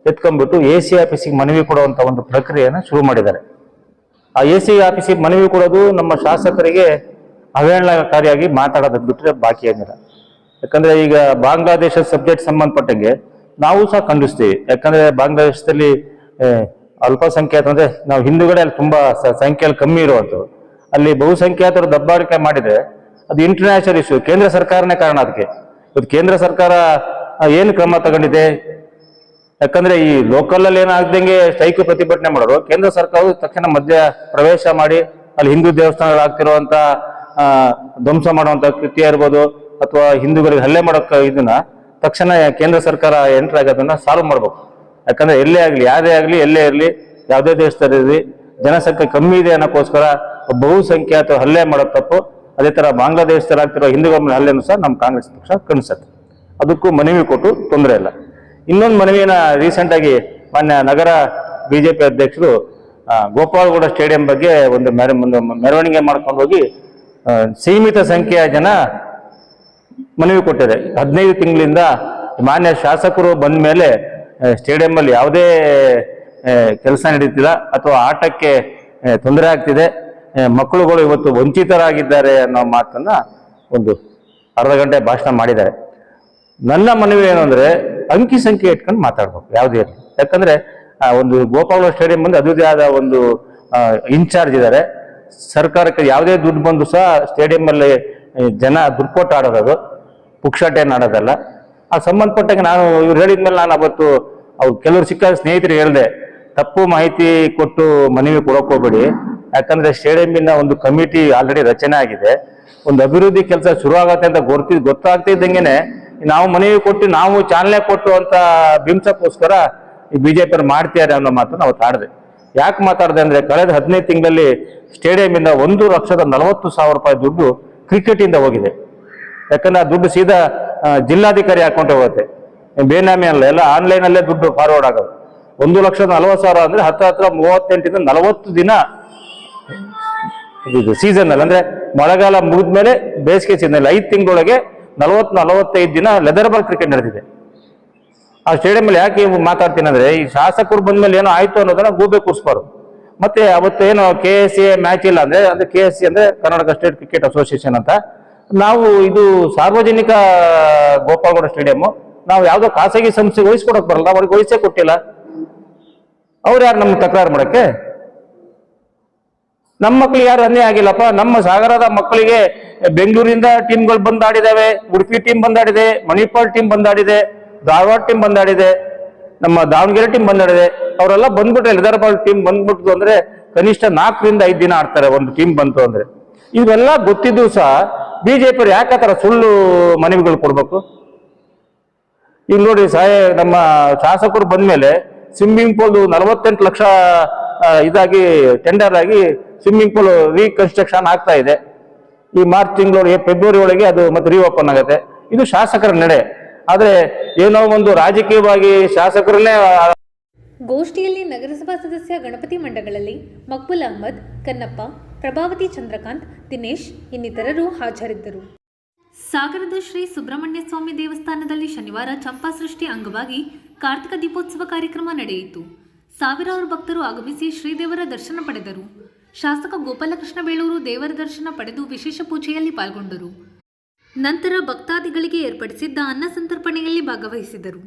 ಎತ್ಕೊಂಡ್ಬಿಟ್ಟು AC ಆಫೀಸಿಗೆ ಮನವಿ ಕೊಡುವಂತ ಒಂದು ಪ್ರಕ್ರಿಯೆಯನ್ನು ಶುರು ಮಾಡಿದ್ದಾರೆ. ಆ AC ಆಫೀಸಿಗೆ ಮನವಿ ಕೊಡೋದು ನಮ್ಮ ಶಾಸಕರಿಗೆ ಅವಹೇಳನಕಾರಿಯಾಗಿ ಮಾತಾಡೋದು ಬಿಟ್ಟರೆ ಬಾಕಿ ಏನಿಲ್ಲ. ಯಾಕಂದ್ರೆ ಈಗ ಬಾಂಗ್ಲಾದೇಶ ಸಬ್ಜೆಕ್ಟ್ ಸಂಬಂಧಪಟ್ಟಂಗೆ ನಾವು ಸಹ ಖಂಡಿಸ್ತೀವಿ. ಯಾಕಂದ್ರೆ ಬಾಂಗ್ಲಾದೇಶದಲ್ಲಿ ಅಲ್ಪಸಂಖ್ಯಾತ ಅಂದ್ರೆ ನಾವು ಹಿಂದೂಗಳೇ ಅಲ್ಲಿ ತುಂಬಾ ಸಂಖ್ಯೆಯಲ್ಲಿ ಕಮ್ಮಿ ಇರುವಂಥದ್ದು. ಅಲ್ಲಿ ಬಹುಸಂಖ್ಯಾತರು ದಬ್ಬಾಳಿಕೆ ಮಾಡಿದ್ರೆ ಅದು ಇಂಟರ್ನ್ಯಾಷನಲ್ ಇಶ್ಯೂ. ಕೇಂದ್ರ ಸರ್ಕಾರನೇ ಕಾರಣ ಅದಕ್ಕೆ. ಇವತ್ತು ಕೇಂದ್ರ ಸರ್ಕಾರ ಏನು ಕ್ರಮ ತಗೊಂಡಿದೆ? ಯಾಕಂದ್ರೆ ಈ ಲೋಕಲ್ ಅಲ್ಲಿ ಏನಾಗ್ದಂಗೆ ಸ್ಟ್ರೈಕ್ ಪ್ರತಿಭಟನೆ ಮಾಡೋರು, ಕೇಂದ್ರ ಸರ್ಕಾರವು ತಕ್ಷಣ ಮಧ್ಯ ಪ್ರವೇಶ ಮಾಡಿ ಅಲ್ಲಿ ಹಿಂದೂ ದೇವಸ್ಥಾನಗಳಾಗ್ತಿರುವಂತ ಧ್ವಂಸ ಮಾಡುವಂತ ಕೃತ್ಯ ಇರ್ಬೋದು, ಅಥವಾ ಹಿಂದೂಗಳಿಗೆ ಹಲ್ಲೆ ಮಾಡೋಕ ಇದನ್ನ ತಕ್ಷಣ ಕೇಂದ್ರ ಸರ್ಕಾರ ಎಂಟರ್ ಆಗೋದನ್ನ ಸಾಲ್ವ್ ಮಾಡ್ಬೇಕು. ಯಾಕಂದ್ರೆ ಎಲ್ಲೇ ಆಗ್ಲಿ, ಯಾರೇ ಆಗ್ಲಿ, ಎಲ್ಲೇ ಇರಲಿ, ಯಾವುದೇ ದೇಶದಲ್ಲಿ ಜನಸಂಖ್ಯೆ ಕಮ್ಮಿ ಇದೆ ಅನ್ನೋಕ್ಕೋಸ್ಕರ ಬಹುಸಂಖ್ಯಾತ ಹಲ್ಲೆ ಮಾಡೋದು ತಪ್ಪು. ಅದೇ ತರ ಬಾಂಗ್ಲಾದೇಶದಲ್ಲಿ ಆಗ್ತಿರೋ ಹಿಂದೂಗಳ ಮೇಲೆ ಹಲ್ಲೆನೂ ಸಹ ನಮ್ಮ ಕಾಂಗ್ರೆಸ್ ಪಕ್ಷ ಖಂಡಿಸುತ್ತೆ. ಅದಕ್ಕೂ ಮನವಿ ಕೊಟ್ಟು ತೊಂದರೆ ಇಲ್ಲ. ಇನ್ನೊಂದು ಮನವಿಯನ್ನ ರೀಸೆಂಟ್ ಆಗಿ ಮಾನ್ಯ ನಗರ ಬಿಜೆಪಿ ಅಧ್ಯಕ್ಷರು ಗೋಪಾಲಗೌಡ ಸ್ಟೇಡಿಯಂ ಬಗ್ಗೆ ಒಂದು ಮೆರವಣಿಗೆ ಮಾಡ್ಕೊಂಡು ಹೋಗಿ ಸೀಮಿತ ಸಂಖ್ಯೆಯ ಜನ ಮನವಿ ಕೊಟ್ಟಿದೆ. 15 ತಿಂಗಳಿಂದ ಮಾನ್ಯ ಶಾಸಕರು ಬಂದ ಮೇಲೆ ಸ್ಟೇಡಿಯಂ ಅಲ್ಲಿ ಯಾವುದೇ ಕೆಲಸ ನಡೀತಿಲ್ಲ, ಅಥವಾ ಆಟಕ್ಕೆ ತೊಂದರೆ ಆಗ್ತಿದೆ, ಮಕ್ಕಳುಗಳು ಇವತ್ತು ವಂಚಿತರಾಗಿದ್ದಾರೆ ಅನ್ನೋ ಮಾತನ್ನ ಒಂದು ಅರ್ಧ ಗಂಟೆ ಭಾಷಣ ಮಾಡಿದ್ದಾರೆ. ನನ್ನ ಮನವಿ ಏನು ಅಂದ್ರೆ, ಅಂಕಿ ಸಂಖ್ಯೆ ಇಟ್ಕೊಂಡು ಮಾತಾಡ್ಬೇಕು ಯಾವುದೇ ಇರಲಿ. ಯಾಕಂದ್ರೆ ಒಂದು ಗೋಪಾಲ ಸ್ಟೇಡಿಯಂ ಬಂದು ಅದರದೇ ಆದ ಒಂದು ಇನ್ಚಾರ್ಜ್ ಇದ್ದಾರೆ. ಸರ್ಕಾರಕ್ಕೆ ಯಾವುದೇ ದುಡ್ಡು ಬಂದು ಸಹ ಸ್ಟೇಡಿಯಂ ಅಲ್ಲಿ ಜನ ದುಡ್ಡು ಕೊಟ್ಟು ಆಡೋದು, ಪುಕ್ಷಾಟೇನು ಆಡೋದಲ್ಲ. ಆ ಸಂಬಂಧಪಟ್ಟಾಗ ನಾನು ಇವ್ರು ಹೇಳಿದ್ಮೇಲೆ ನಾನು ಅವತ್ತು ಅವ್ರು ಕೆಲವರು ಸಿಕ್ಕ ಸ್ನೇಹಿತರು ಹೇಳಿದೆ, ತಪ್ಪು ಮಾಹಿತಿ ಕೊಟ್ಟು ಮನವಿ ಕೊಡೋಕೆ ಹೋಗ್ಬೇಡಿ. ಯಾಕಂದ್ರೆ ಸ್ಟೇಡಿಯಂನ ಒಂದು ಕಮಿಟಿ ಆಲ್ರೆಡಿ ರಚನೆ ಆಗಿದೆ, ಒಂದು ಅಭಿವೃದ್ಧಿ ಕೆಲಸ ಶುರು ಆಗತ್ತೆ ಅಂತ ಗೊತ್ತಾಗ್ತಿದ್ದಂಗೆನೆ ನಾವು ಮನವಿ ಕೊಟ್ಟು ನಾವು ಚಾಲನೆ ಕೊಟ್ಟು ಅಂತ ಬಿಂಸಕ್ಕೋಸ್ಕರ ಈ ಬಿಜೆಪಿ ಮಾಡ್ತಿದ್ದಾರೆ ಅನ್ನೋ ಮಾತನ್ನು ಅವತ್ತು ಆಡಿದೆ. ಯಾಕೆ ಮಾತಾಡಿದೆ ಅಂದ್ರೆ, ಕಳೆದ 15 ತಿಂಗಳಲ್ಲಿ ಸ್ಟೇಡಿಯಂನಿಂದ 1,40,40,000 ರೂಪಾಯಿ ದುಡ್ಡು ಕ್ರಿಕೆಟ್ ಇಂದ ಹೋಗಿದೆ. ಯಾಕಂದ್ರೆ ಆ ದುಡ್ಡು ಸೀದಾ ಜಿಲ್ಲಾಧಿಕಾರಿ ಅಕೌಂಟ್ ಹೋಗುತ್ತೆ, ಬೇನಾಮಿ ಅಲ್ಲ, ಎಲ್ಲ ಆನ್ಲೈನ್ ಅಲ್ಲೇ ದುಡ್ಡು ಫಾರ್ವರ್ಡ್ ಆಗೋದು. 1,40,40,000 ಅಂದ್ರೆ ಹತ್ರ 38 ಇಂದ 40 ದಿನ ಇದು ಸೀಸನ್ ಅಲ್ಲಿ, ಅಂದ್ರೆ ಮಳೆಗಾಲ ಮುಗಿದ್ಮೇಲೆ ಬೇಸಿಗೆ ಸೀಸನ್ 5 ತಿಂಗಳೊಳಗೆ 40-45 ದಿನ ಲೆದರ್ ಬಾಲ್ ಕ್ರಿಕೆಟ್ ನಡೆದಿದೆ. ಆ ಸ್ಟೇಡಿಯಂ ಅಲ್ಲಿ ಯಾಕೆ ಮಾತಾಡ್ತೀನಿ ಅಂದ್ರೆ, ಈ ಶಾಸಕರು ಬಂದ್ಮೇಲೆ ಏನೋ ಆಯ್ತು ಅನ್ನೋದನ್ನ ಗೂಬೆ ಕೂರಿಸ್ಬಾರ್ದು. ಮತ್ತೆ ಅವತ್ತೇನು KSA ಮ್ಯಾಚ್ ಇಲ್ಲ ಅಂದ್ರೆ, KSC ಅಂದ್ರೆ ಕರ್ನಾಟಕ ಸ್ಟೇಟ್ ಕ್ರಿಕೆಟ್ ಅಸೋಸಿಯೇಷನ್ ಅಂತ, ನಾವು ಇದು ಸಾರ್ವಜನಿಕ ಗೋಪಾಲಗೌಡ ಸ್ಟೇಡಿಯಂ ನಾವು ಯಾವ್ದೋ ಖಾಸಗಿ ಸಂಸ್ಥೆಗೆ ವಹಿಸ್ಕೊಡಕ್ ಬರಲ್ಲ, ಅವ್ರಿಗೆ ವಹಿಸೇ ಕೊಟ್ಟಿಲ್ಲ. ಅವ್ರು ಯಾರು ನಮ್ಮ ತಕರಾರು ಮಾಡಕ್ಕೆ? ನಮ್ಮ ಮಕ್ಳಿಗೆ ಯಾರು ಅನ್ಯಾಯ ಆಗಿಲ್ಲಪ್ಪ. ನಮ್ಮ ಸಾಗರದ ಮಕ್ಕಳಿಗೆ ಬೆಂಗಳೂರಿಂದ ಟೀಮ್ಗಳು ಬಂದಾಡಿದಾವೆ, ಉಡುಪಿ ಟೀಮ್ ಬಂದಾಡಿದೆ, ಮಣಿಪಾಲ್ ಟೀಮ್ ಬಂದಾಡಿದೆ, ಧಾರವಾಡ ಟೀಮ್ ಬಂದಾಡಿದೆ, ನಮ್ಮ ದಾವಣಗೆರೆ ಟೀಮ್ ಬಂದಾಡಿದೆ. ಅವರೆಲ್ಲ ಬಂದ್ಬಿಟ್ರೆ ಲೆದರ್ ಬಾಲ್ ಟೀಮ್ ಬಂದ್ಬಿಟ್ಟು ಅಂದ್ರೆ ಕನಿಷ್ಠ 4 ರಿಂದ 5 ದಿನ ಆಡ್ತಾರೆ ಒಂದು ಟೀಮ್ ಬಂತು ಅಂದ್ರೆ. ಇವೆಲ್ಲ ಗೊತ್ತಿದ್ದು ಸಹ ಬಿಜೆಪಿ ಯಾಕೆ ಆ ಥರ ಸುಳ್ಳು ಮನವಿಗಳು ಕೊಡ್ಬೇಕು? ಈಗ ನೋಡಿ, ನಮ್ಮ ಶಾಸಕರು ಬಂದ್ಮೇಲೆ ಸ್ವಿಮ್ಮಿಂಗ್ ಪೂಲ್ 48 ಲಕ್ಷ ಇದಾಗಿ ಟೆಂಡರ್ ಆಗಿ ಸ್ವಿಮ್ಮಿಂಗ್ ಪೂಲ್ ರೀಕನ್ಸ್ಟ್ರಕ್ಷನ್ ಆಗ್ತಾ ಇದೆ. ಈ ಮಾರ್ಚ್ ತಿಂಗಳೊಳಗೆ, ಫೆಬ್ರವರಿ ಒಳಗೆ ಅದು ಮತ್ತೆ ರೀಓಪನ್ ಆಗುತ್ತೆ. ಇದು ಶಾಸಕರ ನಡೆ. ಆದ್ರೆ ಏನೋ ಒಂದು ರಾಜಕೀಯವಾಗಿ ಶಾಸಕರನ್ನೇ ಗೋಷ್ಠಿಯಲ್ಲಿ ನಗರಸಭಾ ಸದಸ್ಯ ಗಣಪತಿ ಮಂಡಗಳಲ್ಲಿ ಮಕ್ಬುಲ್ ಅಹಮದ್, ಕನ್ನಪ್ಪ, ಪ್ರಭಾವತಿ ಚಂದ್ರಕಾಂತ್, ದಿನೇಶ್ ಇನ್ನಿತರರು ಹಾಜರಿದ್ದರು. ಸಾಗರದ ಶ್ರೀ ಸುಬ್ರಹ್ಮಣ್ಯ ಸ್ವಾಮಿ ದೇವಸ್ಥಾನದಲ್ಲಿ ಶನಿವಾರ ಚಂಪಾಸೃಷ್ಟಿ ಅಂಗವಾಗಿ ಕಾರ್ತಿಕ ದೀಪೋತ್ಸವ ಕಾರ್ಯಕ್ರಮ ನಡೆಯಿತು. ಸಾವಿರಾರು ಭಕ್ತರು ಆಗಮಿಸಿ ಶ್ರೀದೇವರ ದರ್ಶನ ಪಡೆದರು. ಶಾಸಕ ಗೋಪಾಲಕೃಷ್ಣ ಬೇಳೂರು ದೇವರ ದರ್ಶನ ಪಡೆದು ವಿಶೇಷ ಪೂಜೆಯಲ್ಲಿ ಪಾಲ್ಗೊಂಡರು. ನಂತರ ಭಕ್ತಾದಿಗಳಿಗೆ ಏರ್ಪಡಿಸಿದ್ದ ಅನ್ನ ಸಂತರ್ಪಣೆಯಲ್ಲಿ ಭಾಗವಹಿಸಿದರು.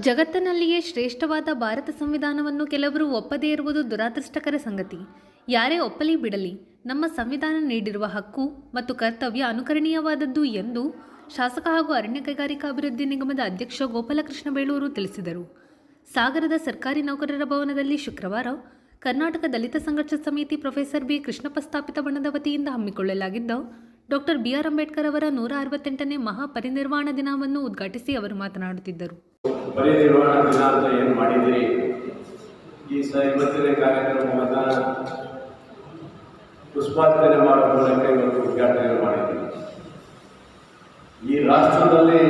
ಜಗತ್ತಿನಲ್ಲಿಯೇ ಶ್ರೇಷ್ಠವಾದ ಭಾರತ ಸಂವಿಧಾನವನ್ನು ಕೆಲವರು ಒಪ್ಪದೇ ಇರುವುದು ದುರಾದೃಷ್ಟಕರ ಸಂಗತಿ. ಯಾರೇ ಒಪ್ಪಲಿ ಬಿಡಲಿ, ನಮ್ಮ ಸಂವಿಧಾನ ನೀಡಿರುವ ಹಕ್ಕು ಮತ್ತು ಕರ್ತವ್ಯ ಅನುಕರಣೀಯವಾದದ್ದು ಎಂದು ಶಾಸಕ ಹಾಗೂ ಅರಣ್ಯ ಕೈಗಾರಿಕಾ ಅಭಿವೃದ್ಧಿ ನಿಗಮದ ಅಧ್ಯಕ್ಷ ಗೋಪಾಲಕೃಷ್ಣ ಬೇಳೂರು ತಿಳಿಸಿದರು. ಸಾಗರದ ಸರ್ಕಾರಿ ನೌಕರರ ಭವನದಲ್ಲಿ ಶುಕ್ರವಾರ ಕರ್ನಾಟಕ ದಲಿತ ಸಂಘರ್ಷ ಸಮಿತಿ ಪ್ರೊಫೆಸರ್ ಬಿ ಕೃಷ್ಣಪ್ಪ ಸ್ಥಾಪಿತ ಬಣದ ವತಿಯಿಂದ ಹಮ್ಮಿಕೊಳ್ಳಲಾಗಿದ್ದ ಡಾಕ್ಟರ್ BR ಅಂಬೇಡ್ಕರ್ ಅವರ 168ನೇ ಮಹಾಪರಿನಿರ್ವಾಣ ದಿನವನ್ನು ಉದ್ಘಾಟಿಸಿ ಅವರು ಮಾತನಾಡುತ್ತಿದ್ದರು. ಪರಿನಿರ್ವಾಣ ದಿನ ಅಂತ ಏನು ಮಾಡಿದ್ದೀರಿ, ಈ ಇವತ್ತಿನ ಕಾರ್ಯಕ್ರಮವನ್ನು ಪುಷ್ಪಾರ್ಚನೆ ಮಾಡೋ ಮೂಲಕ ಇವತ್ತು ಉದ್ಘಾಟನೆ ಮಾಡಿದ್ದೀರಿ. ಈ ರಾಷ್ಟ್ರದಲ್ಲಿ